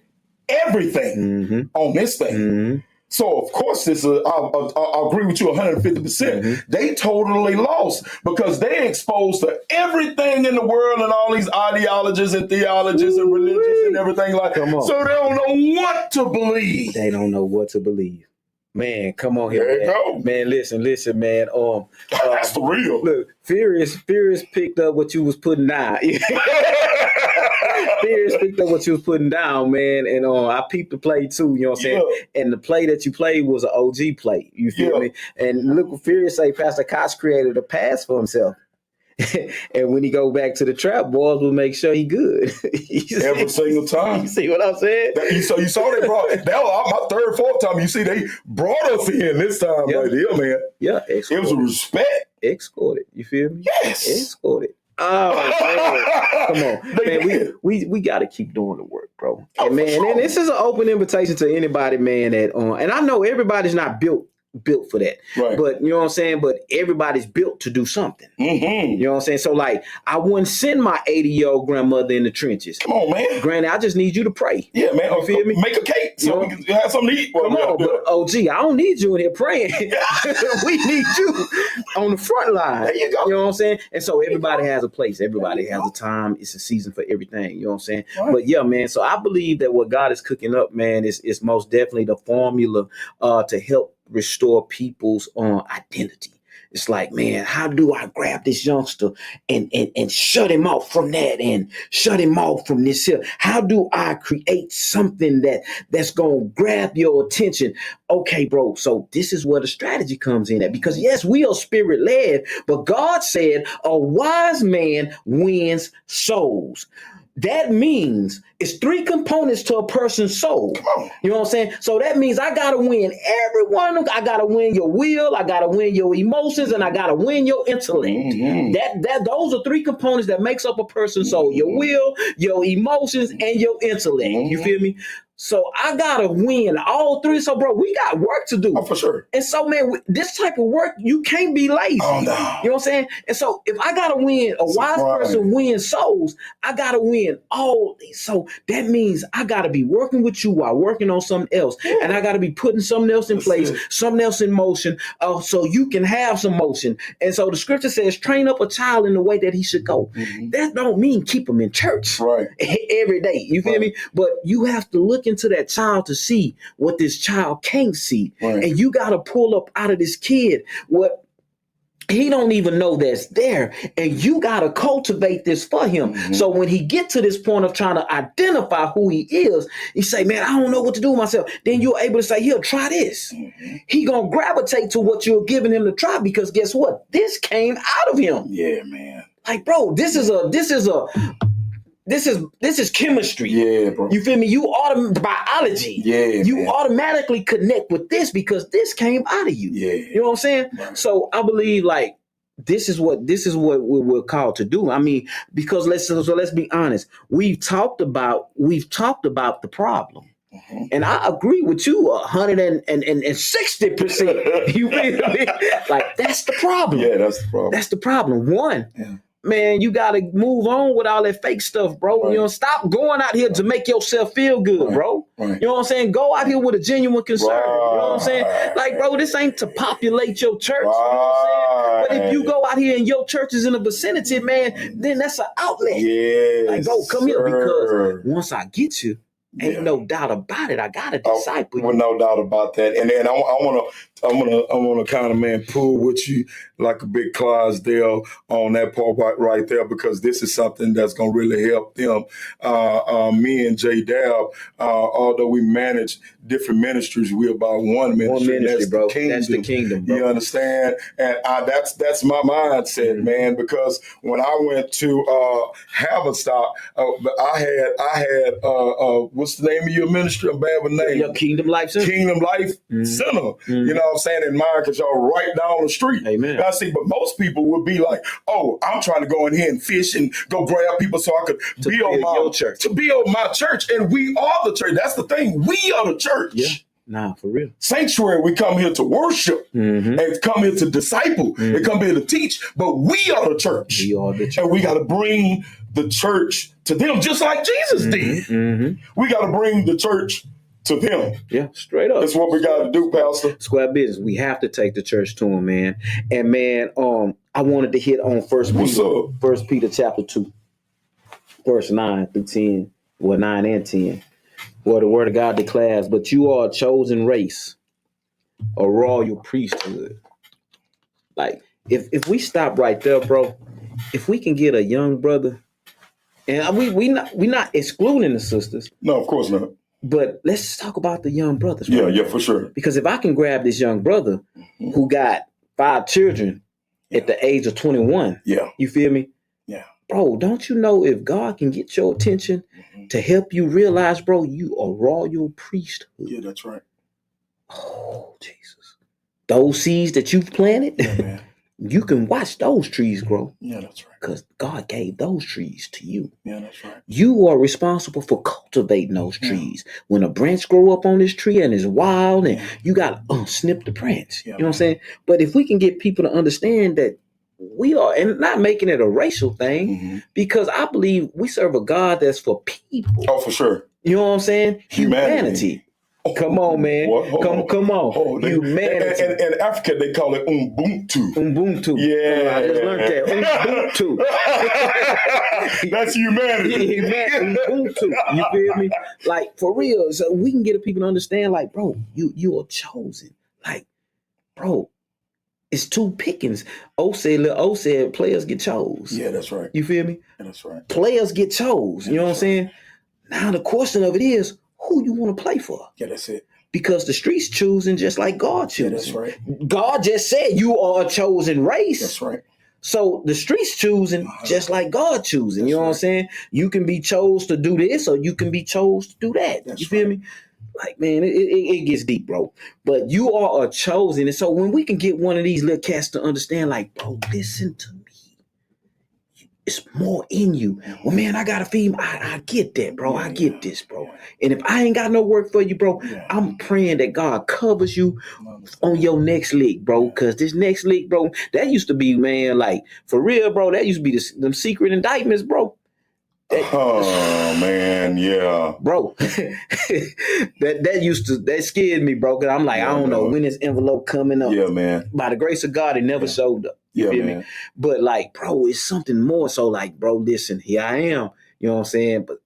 [SPEAKER 5] everything on this thing. So, of course, I agree with you 150%. They totally lost because they exposed to everything in the world and all these ideologies and theologies and religions and everything like that. So they don't know what to believe.
[SPEAKER 2] They don't know what to believe. Man, come on here.
[SPEAKER 5] There you go.
[SPEAKER 2] Man, listen, man.
[SPEAKER 5] That's the real.
[SPEAKER 2] Look, Furious picked up what you was putting down. Furious picked up what you was putting down, man. And I peeped the play too, you know what I'm saying? And the play that you played was an OG play. You feel me? And look what Furious say, Pastor Koch created a pass for himself. And when he go back to the trap, boys will make sure he good.
[SPEAKER 5] Every single time.
[SPEAKER 2] You see what I'm saying?
[SPEAKER 5] You saw they brought that was my third, fourth time. You see, they brought us in this time right here, man.
[SPEAKER 2] Yeah,
[SPEAKER 5] it was a respect.
[SPEAKER 2] Escorted. You feel me?
[SPEAKER 5] Yes.
[SPEAKER 2] Escorted. Oh, man. Come on. Man, we got to keep doing the work, bro. And man, and this is an open invitation to anybody, man, that and I know everybody's not built for that.
[SPEAKER 5] Right.
[SPEAKER 2] But you know what I'm saying? But everybody's built to do something. You know what I'm saying? So like I wouldn't send my 80-year-old grandmother in the trenches.
[SPEAKER 5] Come on, man.
[SPEAKER 2] Granny, I just need you to pray.
[SPEAKER 5] Yeah, man.
[SPEAKER 2] You feel me?
[SPEAKER 5] Make a cake so we can have something to eat.
[SPEAKER 2] Come on, but OG, I don't need you in here praying. We need you on the front line.
[SPEAKER 5] There you go.
[SPEAKER 2] You know what I'm saying? And so everybody has a place. Everybody has a time. It's a season for everything. You know what I'm saying? Right. But yeah, man. So I believe that what God is cooking up, man, is most definitely the formula to help restore people's identity. It's like, man, how do I grab this youngster and shut him off from that and shut him off from this here? How do I create something that's gonna grab your attention? Okay, bro, so this is where the strategy comes in at, because yes, we are spirit led, but God said a wise man wins souls. That means it's three components to a person's soul. You know what I'm saying? So that means I got to win every one of them. I got to win your will. I got to win your emotions, and I got to win your intellect. Those are three components that makes up a person's soul: your will, your emotions, and your intellect. You feel me? So I gotta win all three. So, bro, we got work to do.
[SPEAKER 5] Oh, for sure.
[SPEAKER 2] And so, man, this type of work, you can't be lazy.
[SPEAKER 5] Oh, no.
[SPEAKER 2] You know what I'm saying? And so, if I gotta win, a wise person wins souls, I gotta win all these. So that means I gotta be working with you while working on something else. And I gotta be putting something else in place, something else in motion, so you can have some motion. And so the scripture says, train up a child in the way that he should go. That don't mean keep him in church every day. You feel me? But you have to look into that child to see what this child can't see. And you got to pull up out of this kid what he don't even know that's there. And you got to cultivate this for him. So when he get to this point of trying to identify who he is, he say, man, I don't know what to do with myself. Then you're able to say, here, try this. He going to gravitate to what you're giving him to try, because guess what? This came out of him.
[SPEAKER 5] Yeah, man.
[SPEAKER 2] Like, bro, this is chemistry.
[SPEAKER 5] Yeah, bro.
[SPEAKER 2] You feel me? Biology.
[SPEAKER 5] Yeah,
[SPEAKER 2] you automatically connect with this because this came out of you.
[SPEAKER 5] Yeah.
[SPEAKER 2] You know what I'm saying? Right. So I believe like this is what we're called to do. I mean, because let's be honest. We've talked about the problem. And I agree with you 160%. You feel me? Like, that's the problem.
[SPEAKER 5] Yeah, that's the problem.
[SPEAKER 2] That's the problem. One, man, you got to move on with all that fake stuff, bro.
[SPEAKER 5] Right.
[SPEAKER 2] You know, stop going out here to make yourself feel good, bro.
[SPEAKER 5] Right.
[SPEAKER 2] You know what I'm saying? Go out here with a genuine concern.
[SPEAKER 5] Right.
[SPEAKER 2] You know what I'm saying? Like, bro, this ain't to populate your church. You know what I'm saying? But if you go out here and your church is in the vicinity, man, then that's an outlet.
[SPEAKER 5] Yes,
[SPEAKER 2] like, bro, come here, because
[SPEAKER 5] sir.
[SPEAKER 2] once I get you, ain't no doubt about it, I gotta disciple you.
[SPEAKER 5] Well, no doubt about that. And then I wanna kind of, man, pull with you like a big Clydesdale on that part right there, because this is something that's gonna really help them. Me and J Dab, although we manage different ministries, we're about one ministry.
[SPEAKER 2] Ministry,
[SPEAKER 5] that's
[SPEAKER 2] bro.
[SPEAKER 5] The kingdom.
[SPEAKER 2] That's the kingdom, bro.
[SPEAKER 5] You understand? And that's my mindset, man. Because when I went to Haverstock, I had what's the name of your ministry? I'm bad with name.
[SPEAKER 2] Your Kingdom Life Center.
[SPEAKER 5] Kingdom Life Center. You know what I'm saying? In mine, because y'all right down the street.
[SPEAKER 2] Amen.
[SPEAKER 5] And I see, but most people would be like, oh, I'm trying to go in here and fish and go grab people so I could be on my church. To be on my church. And we are the church. That's the thing. We are the church.
[SPEAKER 2] Yeah. Nah, for real.
[SPEAKER 5] Sanctuary, we come here to worship and come here to disciple and come here to teach, but we are the church.
[SPEAKER 2] We are the church.
[SPEAKER 5] And we got to bring the church to them, just like Jesus did. We got to bring the church to them.
[SPEAKER 2] Yeah, straight up.
[SPEAKER 5] That's what we got to do, Pastor.
[SPEAKER 2] Square business. We have to take the church to them, man. And man, I wanted to hit on First Peter chapter 2, verse 9 through 10. Well, 9 and 10. Where the word of God declares, but you are a chosen race, a royal priesthood. Like, if we stop right there, bro, if we can get a young brother, and we not excluding the sisters.
[SPEAKER 5] No, of course not.
[SPEAKER 2] But let's talk about the young brothers. Bro.
[SPEAKER 5] Yeah, for sure.
[SPEAKER 2] Because if I can grab this young brother who got 5 children at the age of 21, you feel me?
[SPEAKER 5] Yeah.
[SPEAKER 2] Bro, don't you know if God can get your attention to help you realize, bro, you are royal priesthood?
[SPEAKER 5] Yeah, that's right.
[SPEAKER 2] Oh, Jesus. Those seeds that you've planted, you can watch those trees grow.
[SPEAKER 5] Yeah, that's right.
[SPEAKER 2] Because God gave those trees to you.
[SPEAKER 5] Yeah, that's right.
[SPEAKER 2] You are responsible for cultivating those trees. When a branch grow up on this tree and is wild, and you got to snip the branch. You know what I'm saying? But if we can get people to understand that we are, and not making it a racial thing, because I believe we serve a God that's for people.
[SPEAKER 5] Oh, for sure.
[SPEAKER 2] You know what I'm saying? Humanity. Come on, man. Come on. Humanity.
[SPEAKER 5] In Africa, they call it Ubuntu.
[SPEAKER 2] Ubuntu.
[SPEAKER 5] Yeah.
[SPEAKER 2] I just learned that. Ubuntu.
[SPEAKER 5] That's humanity.
[SPEAKER 2] Ubuntu. You feel me? Like, for real. So we can get people to understand, like, bro, you are chosen. Like, bro, it's 2 pickings. O said players get chose.
[SPEAKER 5] Yeah, that's right.
[SPEAKER 2] You feel me?
[SPEAKER 5] Yeah, that's right.
[SPEAKER 2] Players get chose. You know what I'm saying? Now the question of it is, who you want to play for?
[SPEAKER 5] Yeah, that's it.
[SPEAKER 2] Because the streets choosing just like God choosing.
[SPEAKER 5] Yeah, that's right.
[SPEAKER 2] God just said you are a chosen race.
[SPEAKER 5] That's right.
[SPEAKER 2] So the streets choosing just like God choosing. You know what I'm saying? You can be chose to do this, or you can be chose to do that.
[SPEAKER 5] That's
[SPEAKER 2] you feel me? Like, man, it gets deep, bro. But you are a chosen. And so when we can get one of these little cats to understand, like, bro, listen to me. It's more in you. Well, man, I got to feed. I get that, bro. I get this, bro. And if I ain't got no work for you, bro, I'm praying that God covers you on your next lick, bro. Because this next lick, bro, that used to be, man, like, for real, bro, that used to be them secret indictments, bro.
[SPEAKER 5] Oh man, yeah,
[SPEAKER 2] bro. that scared me, bro. Cause I'm like, I don't know when this envelope coming up.
[SPEAKER 5] Yeah, man.
[SPEAKER 2] By the grace of God, it never showed up. You feel me? But like, bro, it's something more. So like, bro, listen, here I am. You know what I'm saying? But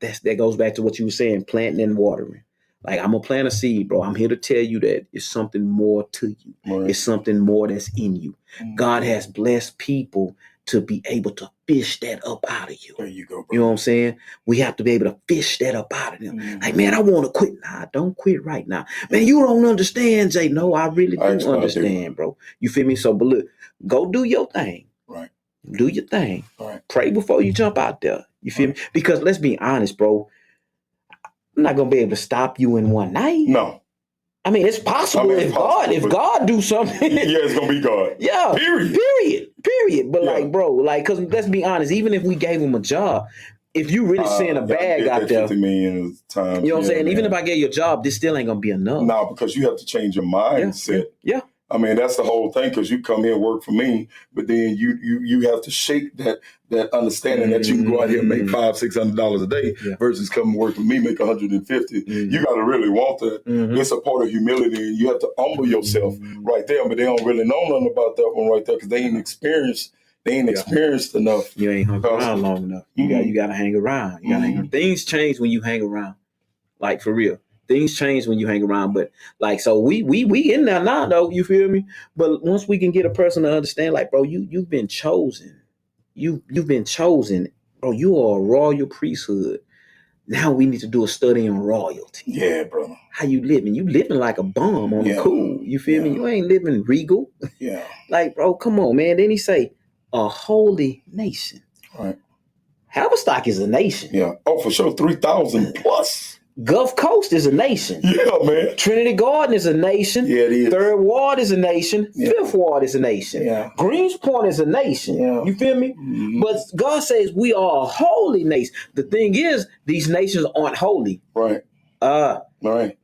[SPEAKER 2] that goes back to what you were saying, planting and watering. Like, I'm gonna plant a seed, bro. I'm here to tell you that it's something more to you. Right. It's something more that's in you. Mm-hmm. God has blessed people to be able to fish that up out of you.
[SPEAKER 5] There you go, bro.
[SPEAKER 2] You know what I'm saying? We have to be able to fish that up out of them. Mm-hmm. Like, man, I want to quit. Nah, don't quit right now. Man, you don't understand, Jay. No, I really do understand, bro. You feel me? So, but look, go do your thing.
[SPEAKER 5] Right.
[SPEAKER 2] Do your thing.
[SPEAKER 5] Right.
[SPEAKER 2] Pray before you jump out there. You feel me? Because let's be honest, bro. I'm not going to be able to stop you in one night.
[SPEAKER 5] No.
[SPEAKER 2] I mean, it's possible if God do something.
[SPEAKER 5] Yeah, it's going to be God.
[SPEAKER 2] Yeah. Period. But like, bro, like, because let's be honest, even if we gave him a job, if you really seeing a bag out there,
[SPEAKER 5] 50 million times.
[SPEAKER 2] You know what I'm saying?
[SPEAKER 5] Man.
[SPEAKER 2] Even if I get you a job, this still ain't gonna be enough.
[SPEAKER 5] No, because you have to change your mindset.
[SPEAKER 2] Yeah.
[SPEAKER 5] I mean, that's the whole thing, because you come here and work for me, but then you have to shake that understanding that you can go out here and make $500-600 a day versus come and work for me, make 150. You got to really want that. It's a part of humility, and you have to humble yourself right there. But they don't really know nothing about that one right there because they ain't experienced. They ain't experienced enough.
[SPEAKER 2] You ain't hung around long enough. You got to hang around. You got to hang around. Things change when you hang around. Like, for real. Things change when you hang around, but like, so we in there now though, you feel me? But once we can get a person to understand, like, bro, you've been chosen. You've been chosen, bro. You are a royal priesthood. Now we need to do a study on royalty.
[SPEAKER 5] Yeah, brother.
[SPEAKER 2] How you living? You living like a bum on the cool. You feel me? You ain't living regal.
[SPEAKER 5] Yeah.
[SPEAKER 2] Like, bro, come on, man. Then he say, a holy nation.
[SPEAKER 5] Right.
[SPEAKER 2] Haverstock is a nation.
[SPEAKER 5] Yeah. Oh, for sure. 3,000 plus.
[SPEAKER 2] Gulf Coast is a nation.
[SPEAKER 5] Yeah, man.
[SPEAKER 2] Trinity Garden is a nation.
[SPEAKER 5] Yeah, it is.
[SPEAKER 2] Third Ward is a nation.
[SPEAKER 5] Yeah.
[SPEAKER 2] Fifth Ward is a nation.
[SPEAKER 5] Yeah.
[SPEAKER 2] Greenspoint is a nation. Yeah. You feel me? But God says we are a holy nation. The thing is, these nations aren't holy.
[SPEAKER 5] Right. Right.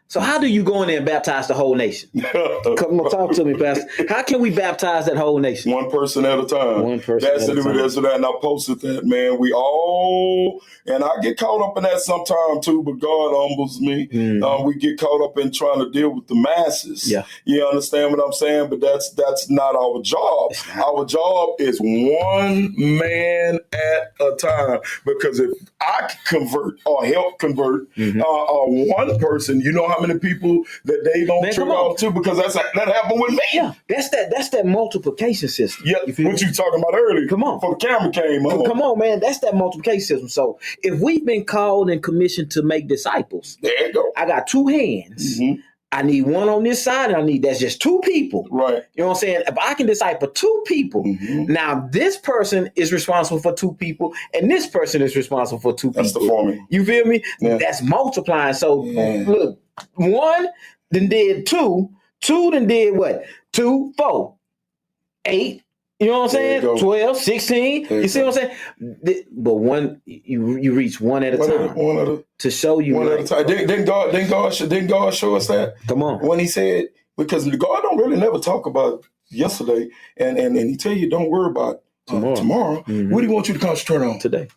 [SPEAKER 2] So how do you go in there and baptize the whole nation? Come on, talk to me, Pastor. How can we baptize that whole nation?
[SPEAKER 5] One person at a time.
[SPEAKER 2] One person
[SPEAKER 5] That's
[SPEAKER 2] at a time.
[SPEAKER 5] That's that. And I posted that, man. We all, and I get caught up in that sometime too, but God humbles me. We get caught up in trying to deal with the masses.
[SPEAKER 2] Yeah.
[SPEAKER 5] You understand what I'm saying? But that's not our job. Our job is one man at a time. Because if I convert or help convert one person, you know how many people that they don't trip off to, because that happened with me.
[SPEAKER 2] Yeah, that's that multiplication system.
[SPEAKER 5] Yeah, what you talking about earlier?
[SPEAKER 2] Come on,
[SPEAKER 5] before the camera came on.
[SPEAKER 2] Come on, man. That's that multiplication system. So if we've been called and commissioned to make disciples,
[SPEAKER 5] there you go.
[SPEAKER 2] I got two hands. I need one on this side, and that's just two people.
[SPEAKER 5] Right.
[SPEAKER 2] You know what I'm saying? If I can disciple two people, now this person is responsible for two people, and this person is responsible for two people.
[SPEAKER 5] That's the formula.
[SPEAKER 2] You feel me?
[SPEAKER 5] Yeah.
[SPEAKER 2] That's multiplying. So look, one then did two then did what? 2, 4, 8. You know what I'm saying? 12, 16. You see what I'm saying? But one, you reach one at a time. To show you
[SPEAKER 5] one at a time. Didn't God show us that?
[SPEAKER 2] Come on.
[SPEAKER 5] When he said, because God don't really never talk about yesterday, and he tell you don't worry about tomorrow. What do you want you to concentrate on?
[SPEAKER 2] Today.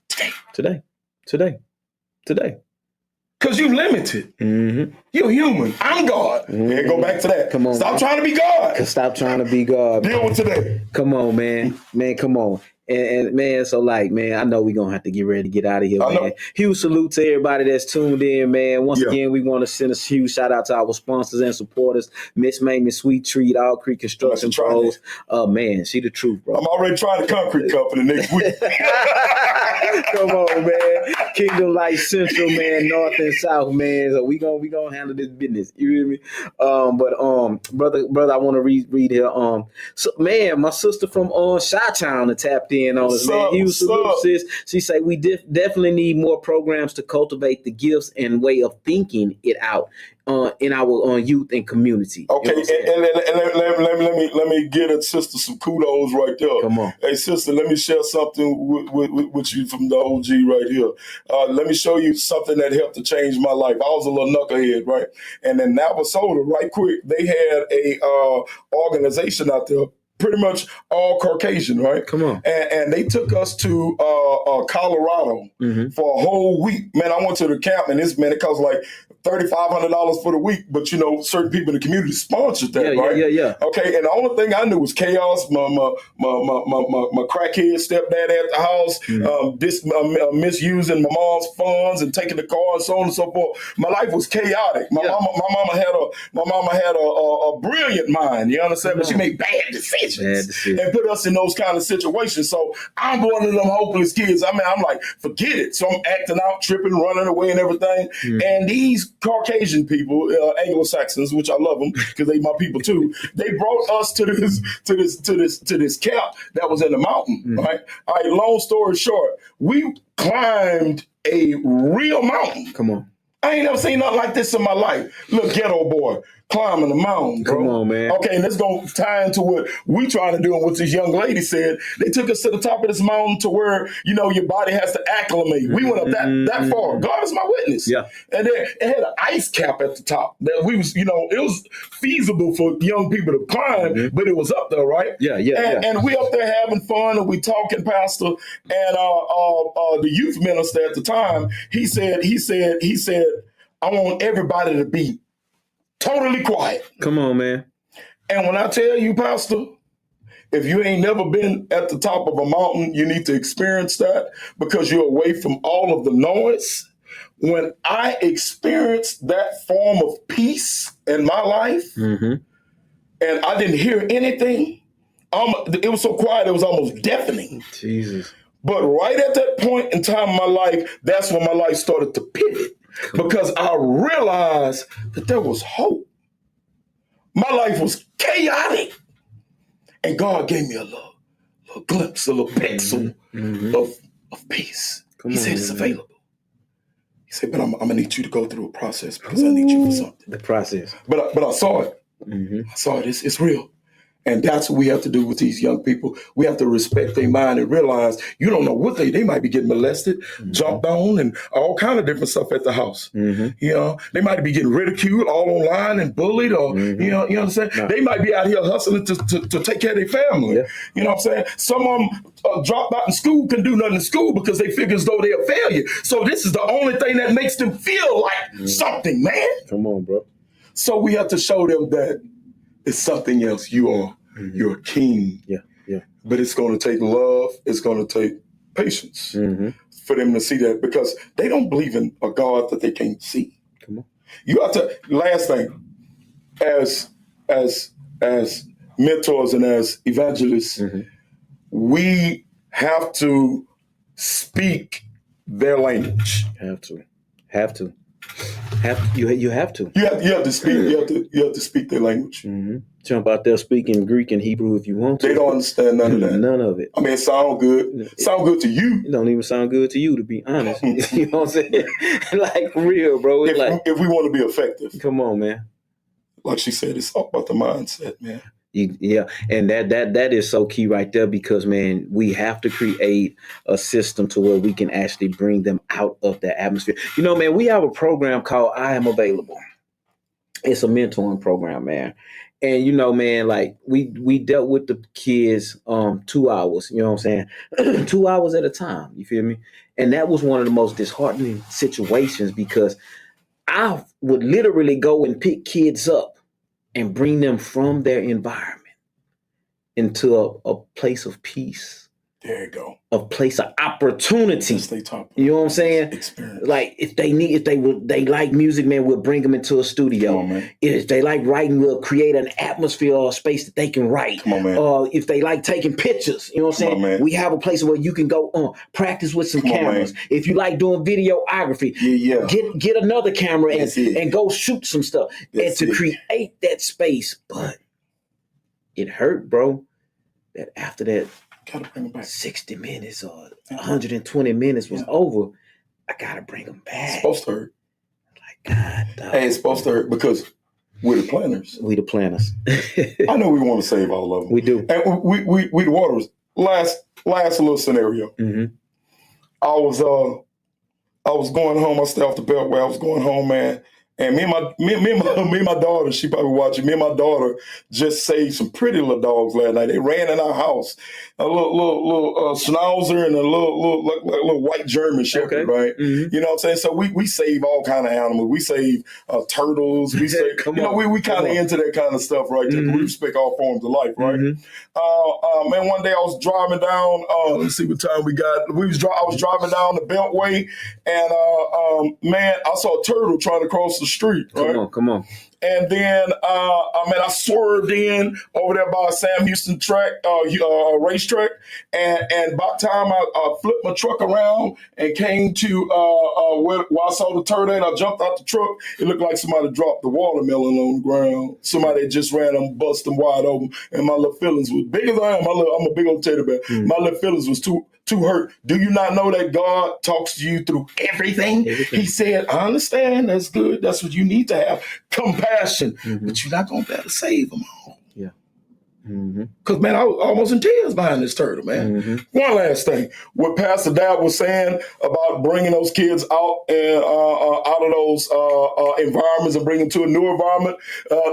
[SPEAKER 5] Because you limited. You're human. I'm God. Yeah, go back to that.
[SPEAKER 2] Come on.
[SPEAKER 5] Stop trying to be God.
[SPEAKER 2] Stop trying to be God.
[SPEAKER 5] Deal with today.
[SPEAKER 2] Come on, man. Man, come on. And man, so like, man, I know we're going to have to get ready to get out of here, man. Huge salute to everybody that's tuned in, man. Once again, we want to send a huge shout out to our sponsors and supporters, Miss Mamie, Sweet Treat, All Creek Construction Pros. Man, she the truth, bro.
[SPEAKER 5] I'm already trying the concrete company next week.
[SPEAKER 2] Come on, man. Kingdom Light Central, man, North and South, man. So we gonna handle this business. You hear me? Brother, I want to read here. So, man, my sister from Chi-Town tapped in on us, man. Huge salute, sis. She said we definitely need more programs to cultivate the gifts and way of thinking it out in our youth and community.
[SPEAKER 5] Okay, and let me get a sister some kudos right there.
[SPEAKER 2] Come on.
[SPEAKER 5] Hey, sister, let me share something with you from the OG right here. Let me show you something that helped to change my life. I was a little knucklehead, right? And in Navasota, right quick, they had a organization out there, pretty much all Caucasian, right?
[SPEAKER 2] Come on.
[SPEAKER 5] And they took us to Colorado for a whole week. Man, I went to the camp, and it cost like $3,500 for the week. But, you know, certain people in the community sponsored that, right?
[SPEAKER 2] Yeah.
[SPEAKER 5] Okay, and the only thing I knew was chaos. My crackhead stepdad at the house, misusing my mom's funds and taking the car and so on and so forth. My life was chaotic. My mama had a brilliant mind, you understand? But she made bad decisions. And put us in those kind of situations. So I'm one of them hopeless kids. I mean, I'm like, forget it. So I'm acting out, tripping, running away and everything. And these Caucasian people, Anglo-Saxons, which I love them because they my people too, they brought us to this camp that was in the mountain, right? All right, long story short, we climbed a real mountain.
[SPEAKER 2] Come on.
[SPEAKER 5] I ain't never seen nothing like this in my life. Look, ghetto boy. climbing the mountain, bro.
[SPEAKER 2] Come on, man.
[SPEAKER 5] Okay, and this gonna tie into what we trying to do and what this young lady said. They took us to the top of this mountain to where, your body has to acclimate. We went up that far. God is my witness.
[SPEAKER 2] Yeah.
[SPEAKER 5] And then it had an ice cap at the top. That we was, it was feasible for young people to climb, but it was up there, right?
[SPEAKER 2] Yeah.
[SPEAKER 5] And we up there having fun and we talking, Pastor, and the youth minister at the time, he said, I want everybody to be totally quiet.
[SPEAKER 2] Come on, man.
[SPEAKER 5] And when I tell you, Pastor, if you ain't never been at the top of a mountain, you need to experience that because you're away from all of the noise. When I experienced that form of peace in my life, and I didn't hear anything, it was so quiet, it was almost deafening.
[SPEAKER 2] Jesus.
[SPEAKER 5] But right at that point in time in my life, that's when my life started to pivot because I realized that there was hope. My life was chaotic. And God gave me a little glimpse, a little pixel of peace. He said it's available. He said, but I'm going to need you to go through a process because I need you for something.
[SPEAKER 2] The process.
[SPEAKER 5] But I saw it. I saw it. It's real. And that's what we have to do with these young people. We have to respect their mind and realize you don't know what they might be getting molested, jumped on, and all kind of different stuff at the house. They might be getting ridiculed all online and bullied, or you understand? No. They might be out here hustling to take care of their family. Yeah. You know what I'm saying? Some of them dropped out in school, can do nothing in school because they figure as though they're a failure. So this is the only thing that makes them feel like something, man.
[SPEAKER 2] Come on, bro.
[SPEAKER 5] So we have to show them that it's something else. You're a king.
[SPEAKER 2] Yeah.
[SPEAKER 5] But it's going to take love. It's going to take patience for them to see that because they don't believe in a God that they can't see.
[SPEAKER 2] Come on.
[SPEAKER 5] You have to. Last thing, as mentors and as evangelists, we have to speak their language.
[SPEAKER 2] Have to. You have to.
[SPEAKER 5] You have to speak. You have to speak their language.
[SPEAKER 2] Jump out there speaking Greek and Hebrew if you want to.
[SPEAKER 5] They don't understand none of that.
[SPEAKER 2] None of it.
[SPEAKER 5] I mean, it sounds good. Sound good to you.
[SPEAKER 2] It don't even sound good to you, to be honest. You know what I'm saying? Like, for real, bro.
[SPEAKER 5] If we want to be effective.
[SPEAKER 2] Come on, man.
[SPEAKER 5] Like she said, it's all about the mindset, man.
[SPEAKER 2] Yeah, and that is so key right there because, man, we have to create a system to where we can actually bring them out of that atmosphere. Man, we have a program called I Am Available. It's a mentoring program, man. And, man, like we dealt with the kids 2 hours, you know what I'm saying? 2 hours at a time, you feel me? And that was one of the most disheartening situations because I would literally go and pick kids up and bring them from their environment into a place of peace.
[SPEAKER 5] There you go.
[SPEAKER 2] A place of opportunity. You know what I'm saying?
[SPEAKER 5] Experience.
[SPEAKER 2] Like if they like music, man, we'll bring them into a studio.
[SPEAKER 5] Come on, man.
[SPEAKER 2] If they like writing, we'll create an atmosphere or a space that they can write.
[SPEAKER 5] Come on, man.
[SPEAKER 2] If they like taking pictures, you know what I'm saying?
[SPEAKER 5] Come on, man.
[SPEAKER 2] We have a place where you can go practice with some cameras. If you like doing videography, get another camera and go shoot some stuff. Create that space. But it hurt, bro, that after that,
[SPEAKER 5] gotta bring them back.
[SPEAKER 2] 60 minutes or 120 minutes was over. I gotta bring them back.
[SPEAKER 5] It's supposed to hurt.
[SPEAKER 2] Like, God, dog.
[SPEAKER 5] Hey, it's supposed to hurt because we're the planners.
[SPEAKER 2] We the planners.
[SPEAKER 5] I know we want to save all of them.
[SPEAKER 2] We do.
[SPEAKER 5] And we the waters. Last little scenario. I was going home. I stayed off the Beltway. I was going home, man. And me and my daughter, she probably watching. Me and my daughter just saved some pretty little dogs last night. They ran in our house, a little schnauzer and a little white German shepherd, right? You know what I'm saying? So we save all kind of animals. We save turtles. We save, we kind of into that kind of stuff, right? We respect all forms of life, right? Man, one day I was driving down. Let's see what time we got. I was driving down the Beltway, and man, I saw a turtle trying to cross the street. Right?
[SPEAKER 2] Come on.
[SPEAKER 5] And then, I swerved in over there by Sam Houston racetrack, and by the time I flipped my truck around and came to where I saw the turtle, and I jumped out the truck. It looked like somebody dropped the watermelon on the ground. Somebody just ran and bust them wide open, and my little feelings was big as I am. I'm a big old teddy bear. My little feelings was too to hurt. Do you not know that God talks to you through everything? He said, I understand. That's good. That's what you need to have. Compassion. But you're not going to be able to save them all.
[SPEAKER 2] Yeah.
[SPEAKER 5] Because, man, I was almost in tears behind this turtle, man. One last thing. What Pastor Dad was saying about bringing those kids out of those environments and bring them to a new environment,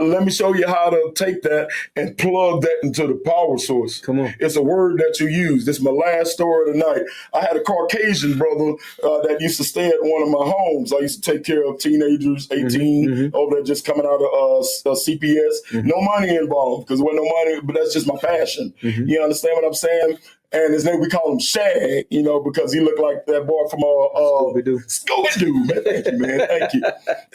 [SPEAKER 5] let me show you how to take that and plug that into the power source.
[SPEAKER 2] Come on.
[SPEAKER 5] It's a word that you use. This is my last story of the night. I had a Caucasian brother that used to stay at one of my homes. I used to take care of teenagers, 18, over there just coming out of CPS. No money involved because there wasn't no money, but that's just my passion. You understand what I'm saying? And his name, we call him Shag, you know, because he looked like that boy from Scooby-Doo. Man, thank you, man. Thank you.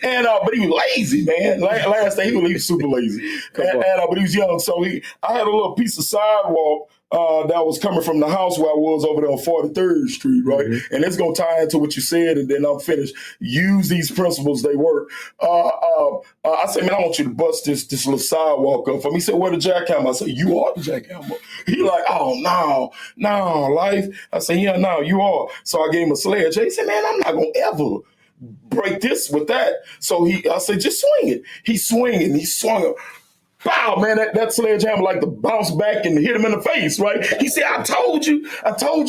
[SPEAKER 5] And but he was lazy, man. Last day he was super lazy. But he was young, so I had a little piece of sidewalk that was coming from the house where I was over there on 43rd Street, right? And it's going to tie into what you said, and then I'm finished. Use these principles, they work. I said, man, I want you to bust this little sidewalk up for me. He said, where the jackhammer? I said, you are the jackhammer. He like, oh, no, life. I said, yeah, no, you are. So I gave him a sledge. He said, man, I'm not going to ever break this with that. So I said, just swing it. He's swinging. He swung it. Wow, man, that sledgehammer like to bounce back and hit him in the face, right? He said, I told you,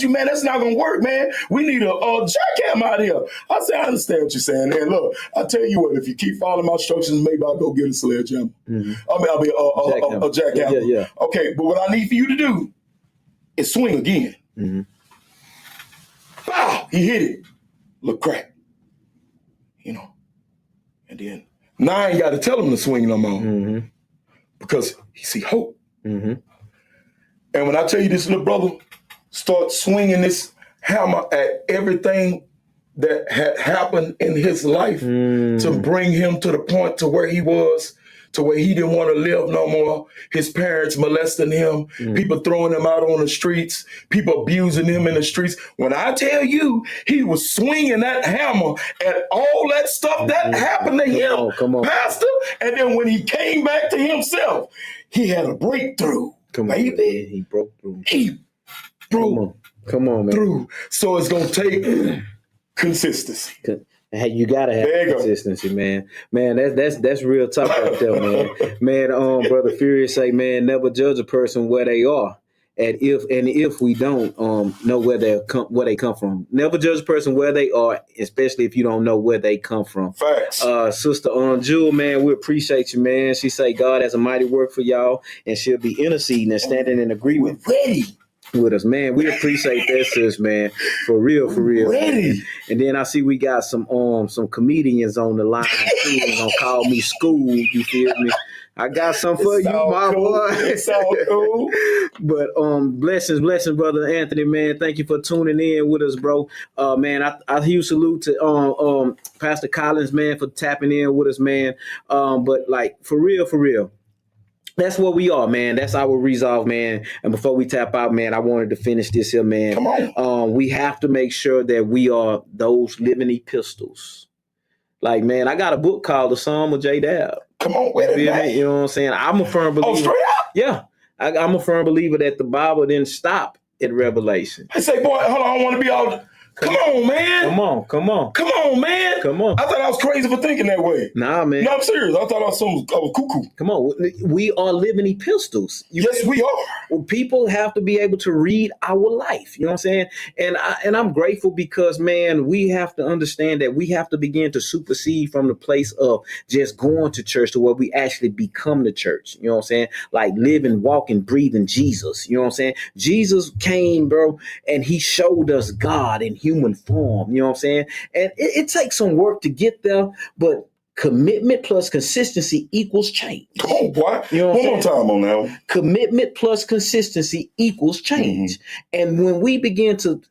[SPEAKER 5] man, that's not going to work, man. We need a jackhammer out here. I said, I understand what you're saying. And look, I tell you what, if you keep following my instructions, maybe I'll go get a sledgehammer. I'll be a jackhammer.
[SPEAKER 2] Yeah.
[SPEAKER 5] Okay, but what I need for you to do is swing again. Wow, he hit it. Look, crack. You know, and then now I ain't got to tell him to swing no more. Because he see hope. And when I tell you this little brother start swinging this hammer at everything that had happened in his life to bring him to the point to where he was, to where he didn't want to live no more. His parents molesting him, people throwing him out on the streets, people abusing him in the streets. When I tell you, he was swinging that hammer at all that stuff that happened to him, Pastor. And then when he came back to himself, he had a breakthrough. Baby.
[SPEAKER 2] He broke through.
[SPEAKER 5] He broke
[SPEAKER 2] Come on, man.
[SPEAKER 5] through. So it's going to take consistency.
[SPEAKER 2] Hey, you gotta have consistency, man. Man, that's real tough right there, man. Man, Brother Furious say, man, never judge a person where they are, and if we don't know where they come from, never judge a person where they are, especially if you don't know where they come from.
[SPEAKER 5] Facts.
[SPEAKER 2] Sister Jewel, man, we appreciate you, man. She say God has a mighty work for y'all, and she'll be interceding and standing in agreement.
[SPEAKER 5] Ready.
[SPEAKER 2] With us, man. We appreciate that, sis, man. For real.
[SPEAKER 5] Ready.
[SPEAKER 2] And then I see we got some comedians on the line too. Gonna call me school. You feel me? I got something for you, my boy.
[SPEAKER 5] It's all cool.
[SPEAKER 2] But blessings, Brother Anthony, man. Thank you for tuning in with us, bro. Man, I huge salute to Pastor Collins, man, for tapping in with us, man. But like for real. That's what we are, man. That's our resolve, man. And before we tap out, man, I wanted to finish this here, man.
[SPEAKER 5] Come on.
[SPEAKER 2] We have to make sure that we are those living epistles. Like, man, I got a book called The Psalm of J-Dab.
[SPEAKER 5] Come on, wait a minute.
[SPEAKER 2] You know what I'm saying? I'm a firm believer.
[SPEAKER 5] Oh, straight up?
[SPEAKER 2] Yeah. I'm a firm believer that the Bible didn't stop at Revelation.
[SPEAKER 5] I say, boy, hold on, I want to be all... Come on, man.
[SPEAKER 2] Come on.
[SPEAKER 5] Come on, man.
[SPEAKER 2] Come on.
[SPEAKER 5] I thought I was crazy for thinking that way.
[SPEAKER 2] Nah, man.
[SPEAKER 5] No, I'm serious. I thought I was cuckoo.
[SPEAKER 2] Come on. We are living epistles.
[SPEAKER 5] Yes, we are.
[SPEAKER 2] People have to be able to read our life. You know what I'm saying? And I'm grateful because, man, we have to understand that we have to begin to supersede from the place of just going to church to where we actually become the church. You know what I'm saying? Like living, walking, breathing Jesus. You know what I'm saying? Jesus came, bro, and he showed us God in human form. You know what I'm saying? And it takes some work to get there, but commitment plus consistency equals change.
[SPEAKER 5] Come on, boy.
[SPEAKER 2] You know
[SPEAKER 5] one more time on that one.
[SPEAKER 2] Commitment plus consistency equals change. And when we begin to,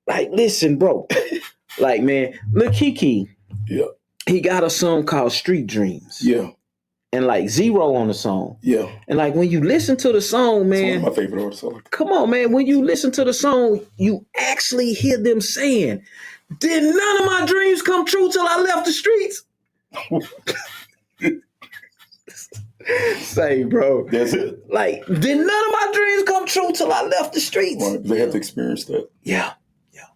[SPEAKER 2] listen, bro, like, man, look, Kiki.
[SPEAKER 5] Yeah.
[SPEAKER 2] He got a song called Street Dreams.
[SPEAKER 5] Yeah.
[SPEAKER 2] And like Zero on the song.
[SPEAKER 5] Yeah.
[SPEAKER 2] And like when you listen to the song, man.
[SPEAKER 5] It's one of my favorite artists.
[SPEAKER 2] Come on, man. When you listen to the song, you actually hear them saying, did none of my dreams come true till I left the streets? Say, bro.
[SPEAKER 5] That's it.
[SPEAKER 2] Like, did none of my dreams come true till I left the streets?
[SPEAKER 5] Right. They have to experience that.
[SPEAKER 2] Yeah.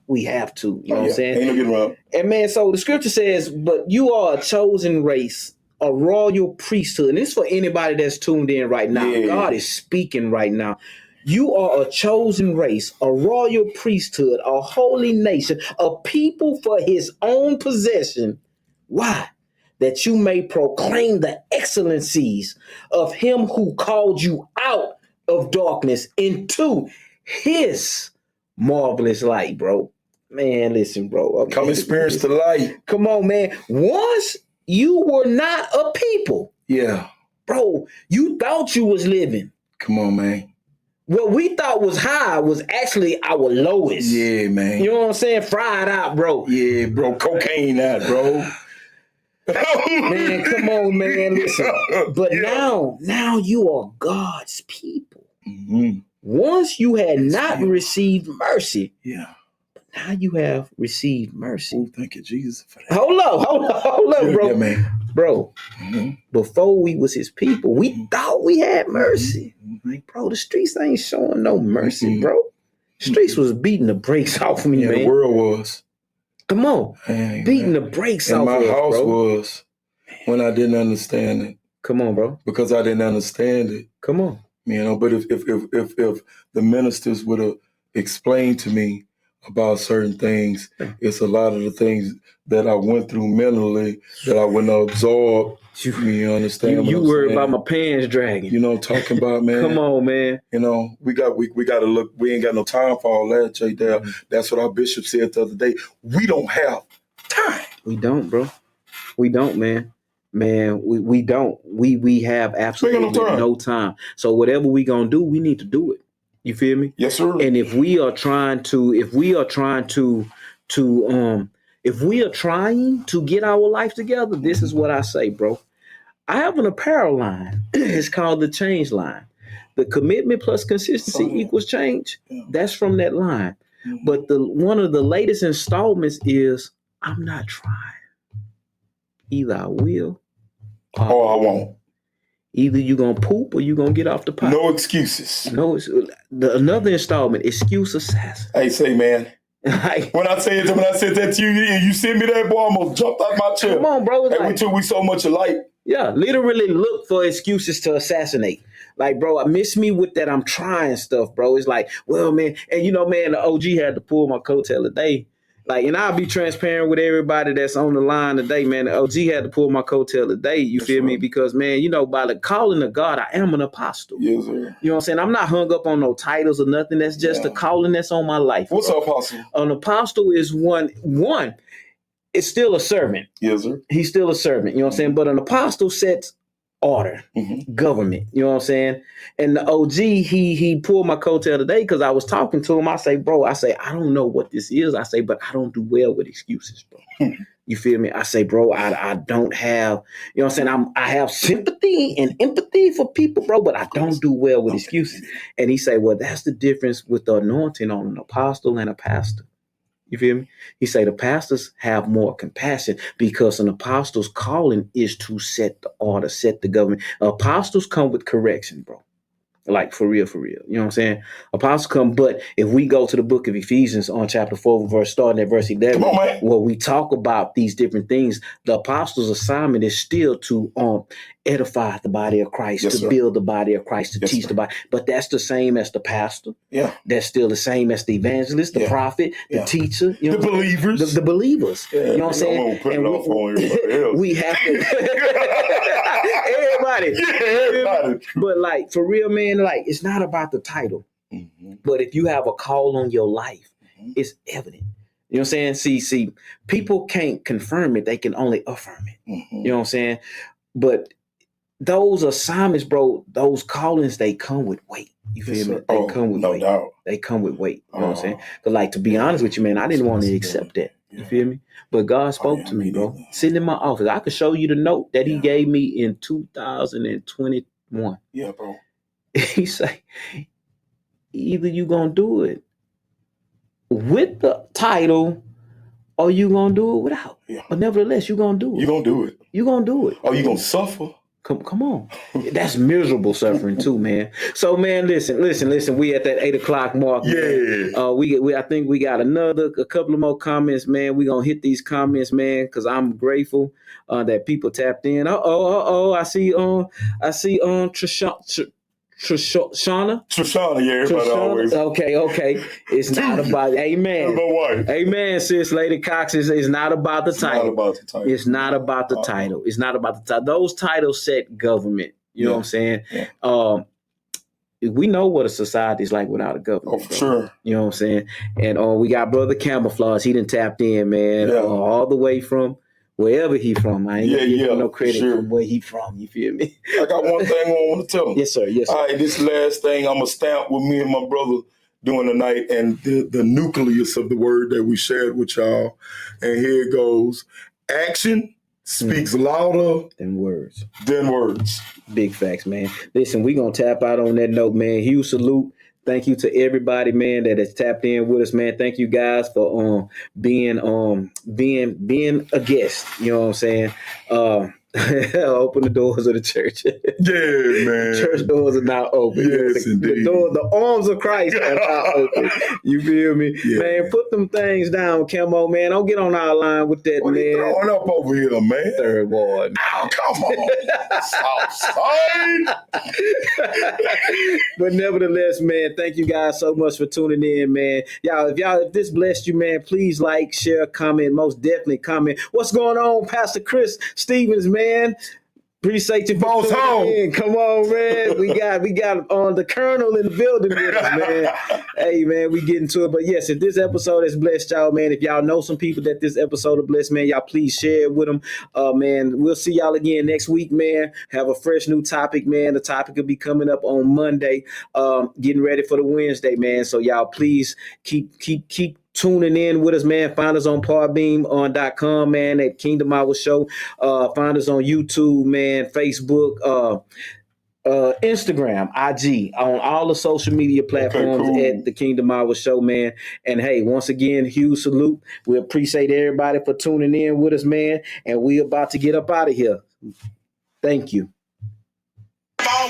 [SPEAKER 2] We have to. You know what I'm saying?
[SPEAKER 5] Ain't no getting around.
[SPEAKER 2] And man, so the scripture says, but you are a chosen race, a royal priesthood. And this is for anybody that's tuned in right now.
[SPEAKER 5] Yeah.
[SPEAKER 2] God is speaking right now. You are a chosen race, a royal priesthood, a holy nation, a people for his own possession. Why? That you may proclaim the excellencies of him who called you out of darkness into his marvelous light, bro. Man, listen, bro.
[SPEAKER 5] Come experience the light.
[SPEAKER 2] Come on, man. Once you were not a people.
[SPEAKER 5] Yeah.
[SPEAKER 2] Bro, you thought you was living.
[SPEAKER 5] Come on, man.
[SPEAKER 2] What we thought was high was actually our lowest.
[SPEAKER 5] Yeah, man.
[SPEAKER 2] You know what I'm saying? Fried out, bro.
[SPEAKER 5] Yeah, bro. Cocaine out, bro.
[SPEAKER 2] Man, come on, man. Listen. But now you are God's people.
[SPEAKER 5] Mm-hmm.
[SPEAKER 2] Once you had not received mercy.
[SPEAKER 5] Yeah.
[SPEAKER 2] Now you have received mercy.
[SPEAKER 5] Oh, thank you, Jesus, for that.
[SPEAKER 2] Hold up, bro.
[SPEAKER 5] Yeah, man.
[SPEAKER 2] Bro, before we was his people, we thought we had mercy. Like, bro, the streets ain't showing no mercy, bro. Streets was beating the brakes off of me, man.
[SPEAKER 5] The world was.
[SPEAKER 2] Come on.
[SPEAKER 5] Dang,
[SPEAKER 2] beating
[SPEAKER 5] man.
[SPEAKER 2] the brakes
[SPEAKER 5] and
[SPEAKER 2] off
[SPEAKER 5] my
[SPEAKER 2] of us,
[SPEAKER 5] house
[SPEAKER 2] bro.
[SPEAKER 5] was when I didn't understand it.
[SPEAKER 2] Come on, bro.
[SPEAKER 5] Because I didn't understand it.
[SPEAKER 2] Come on.
[SPEAKER 5] You know, but if the ministers would have explained to me about certain things, it's a lot of the things that I went through mentally that I wouldn't have absorbed. You understand?
[SPEAKER 2] You worried about my pants dragging.
[SPEAKER 5] You know what I'm talking about, man?
[SPEAKER 2] Come on, man.
[SPEAKER 5] You know, we got to look. We ain't got no time for all that, J. Dale. That's what our bishop said the other day. We don't have time.
[SPEAKER 2] We don't, bro. We don't, man. Man, we don't. We have absolutely no time. So whatever we gonna do, we need to do it. You feel me?
[SPEAKER 5] Yes, sir.
[SPEAKER 2] And if we are trying to get our life together, this is what I say, bro. I have an apparel line. It's called the change line. The commitment plus consistency equals change. That's from that line. But one of the latest installments is I'm not trying. Either I will
[SPEAKER 5] or I won't.
[SPEAKER 2] Either you're going to poop or you're going to get off the pot.
[SPEAKER 5] No excuses.
[SPEAKER 2] No, another installment, excuse assassin.
[SPEAKER 5] Hey, say, man. When I said that to you and you sent me that, boy, I almost jumped out my chair.
[SPEAKER 2] Come on, bro.
[SPEAKER 5] Hey, we so much alike.
[SPEAKER 2] Yeah, literally look for excuses to assassinate. Like, bro, I miss me with that I'm trying stuff, bro. It's like, well, man, and you know, man, the OG had to pull my coattail today. Like, and I'll be transparent with everybody that's on the line today, man. The OG had to pull my coattail today, you feel me? Because, man, you know, by the calling of God, I am an apostle.
[SPEAKER 5] Yes, sir.
[SPEAKER 2] You know what I'm saying? I'm not hung up on no titles or nothing. That's just the calling that's on my life.
[SPEAKER 5] What's an apostle?
[SPEAKER 2] An apostle is one, it's still a servant.
[SPEAKER 5] Yes, sir.
[SPEAKER 2] He's still a servant, you know what I'm saying? But an apostle sets order, government, you know what I'm saying? And the OG, he pulled my coattail today because I was talking to him. I say, bro, I don't know what this is. I say, but I don't do well with excuses, bro. You feel me? I say, bro, I don't have, you know what I'm saying? I have sympathy and empathy for people, bro, but I don't do well with excuses. And he say, well, that's the difference with the anointing on an apostle and a pastor. You feel me? He say the pastors have more compassion because an apostle's calling is to set the order, set the government. Apostles come with correction, bro. Like for real. You know what I'm saying? Apostles come, but if we go to the book of Ephesians on chapter 4, starting at verse 11, where we talk about these different things, the apostles' assignment is still to edify the body of Christ, to build the body of Christ, to teach the body. But that's the same as the pastor. Yeah. That's still the same as the evangelist, the prophet, the teacher. You know
[SPEAKER 5] the believers.
[SPEAKER 2] The believers. Yeah, you know what I'm saying? And we have to... Everybody. But like, for real, man, like, it's not about the title. But if you have a call on your life, it's evident. You know what I'm saying? See, people can't confirm it. They can only affirm it. You know what I'm saying? But those assignments, bro, those callings, they come with weight. You feel me? They come with weight.
[SPEAKER 5] Doubt.
[SPEAKER 2] They come with weight. You know what I'm saying? Because, like, to be honest with you, man, I didn't want to accept that. You feel me? But God spoke to me, bro. Sitting in my office. I could show you the note that he gave me in 2021.
[SPEAKER 5] Yeah, bro.
[SPEAKER 2] He say, either you gonna do it with the title or you gonna do it without. Yeah. But nevertheless, you gonna do it.
[SPEAKER 5] You gonna do it.
[SPEAKER 2] You gonna do it.
[SPEAKER 5] Or you gonna suffer.
[SPEAKER 2] Come on. That's miserable suffering too, man. So, man, listen. We at that 8:00 mark. Man.
[SPEAKER 5] Yeah.
[SPEAKER 2] We I think we got a couple of more comments, man. We gonna hit these comments, man, because I'm grateful that people tapped in. I see Trishana.
[SPEAKER 5] Yeah, everybody always.
[SPEAKER 2] Okay. It's not about, amen.
[SPEAKER 5] Number one.
[SPEAKER 2] Amen, sis, Lady Cox. It's not about the title.
[SPEAKER 5] It's not about the title.
[SPEAKER 2] It's not about the title. Those titles set government. You know what I'm saying?
[SPEAKER 5] Yeah.
[SPEAKER 2] We know what a society is like without a government.
[SPEAKER 5] Oh, for sure.
[SPEAKER 2] You know what I'm saying? And we got Brother Camouflage. He done tapped in, man, all the way from wherever he from. I ain't gonna give him no credit from where he from. You feel me?
[SPEAKER 5] I got one thing I want to tell him.
[SPEAKER 2] Yes, sir.
[SPEAKER 5] All right, this last thing I'm going to stamp with me and my brother doing tonight, and the nucleus of the word that we shared with y'all. And here it goes. Action speaks louder
[SPEAKER 2] than words.
[SPEAKER 5] Big
[SPEAKER 2] facts, man. Listen, we going to tap out on that note, man. Huge salute. Thank you to everybody, man, that has tapped in with us, man. Thank you guys for being a guest. You know what I'm saying? Open the doors of the church.
[SPEAKER 5] Yeah, man.
[SPEAKER 2] Church doors are now open.
[SPEAKER 5] Yes, indeed.
[SPEAKER 2] The arms of Christ are now open. You feel me?
[SPEAKER 5] Yeah.
[SPEAKER 2] Man, put them things down, Camo, man. Don't get on our line with that,
[SPEAKER 5] what
[SPEAKER 2] man.
[SPEAKER 5] What are you throwing up over here, man?
[SPEAKER 2] Third ward.
[SPEAKER 5] Oh, come on. Southside.
[SPEAKER 2] But nevertheless, man, thank you guys so much for tuning in, man. If this blessed you, man, please like, share, comment, most definitely comment. What's going on, Pastor Chris Stevens, man? Appreciate you for tuning in. Come on, man. We got the Colonel in the building with us, man. Hey, man, we getting to it. But yes, if this episode has blessed y'all, man, if y'all know some people that this episode will bless, man, y'all please share it with them. Man, we'll see y'all again next week, man. Have a fresh new topic, man. The topic will be coming up on Monday. Getting ready for the Wednesday, man. So y'all please keep tuning in with us, man. Find us on podbeam.com, man, at Kingdom Hour Show. Find us on YouTube, man, Facebook, Instagram, IG, on all the social media platforms at the Kingdom Hour Show, man. And hey, once again, huge salute. We appreciate everybody for tuning in with us, man. And we about to get up out of here. Thank you.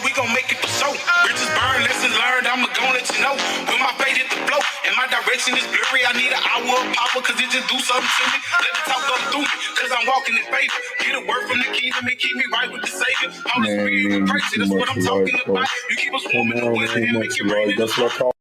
[SPEAKER 1] We gon' make it for show. Bridges burn, lessons learned, I'ma gon' let you know. When my fate hit the flow and my direction is blurry, I need an hour of power, cause it just do something to me. Let the talk go through me, cause I'm walking in favor. Get a word from the kingdom and keep me right with the Savior. Holy Spirit, we praise you, that's what I'm talking about. You keep us warm in the winter and make it rain in the fall.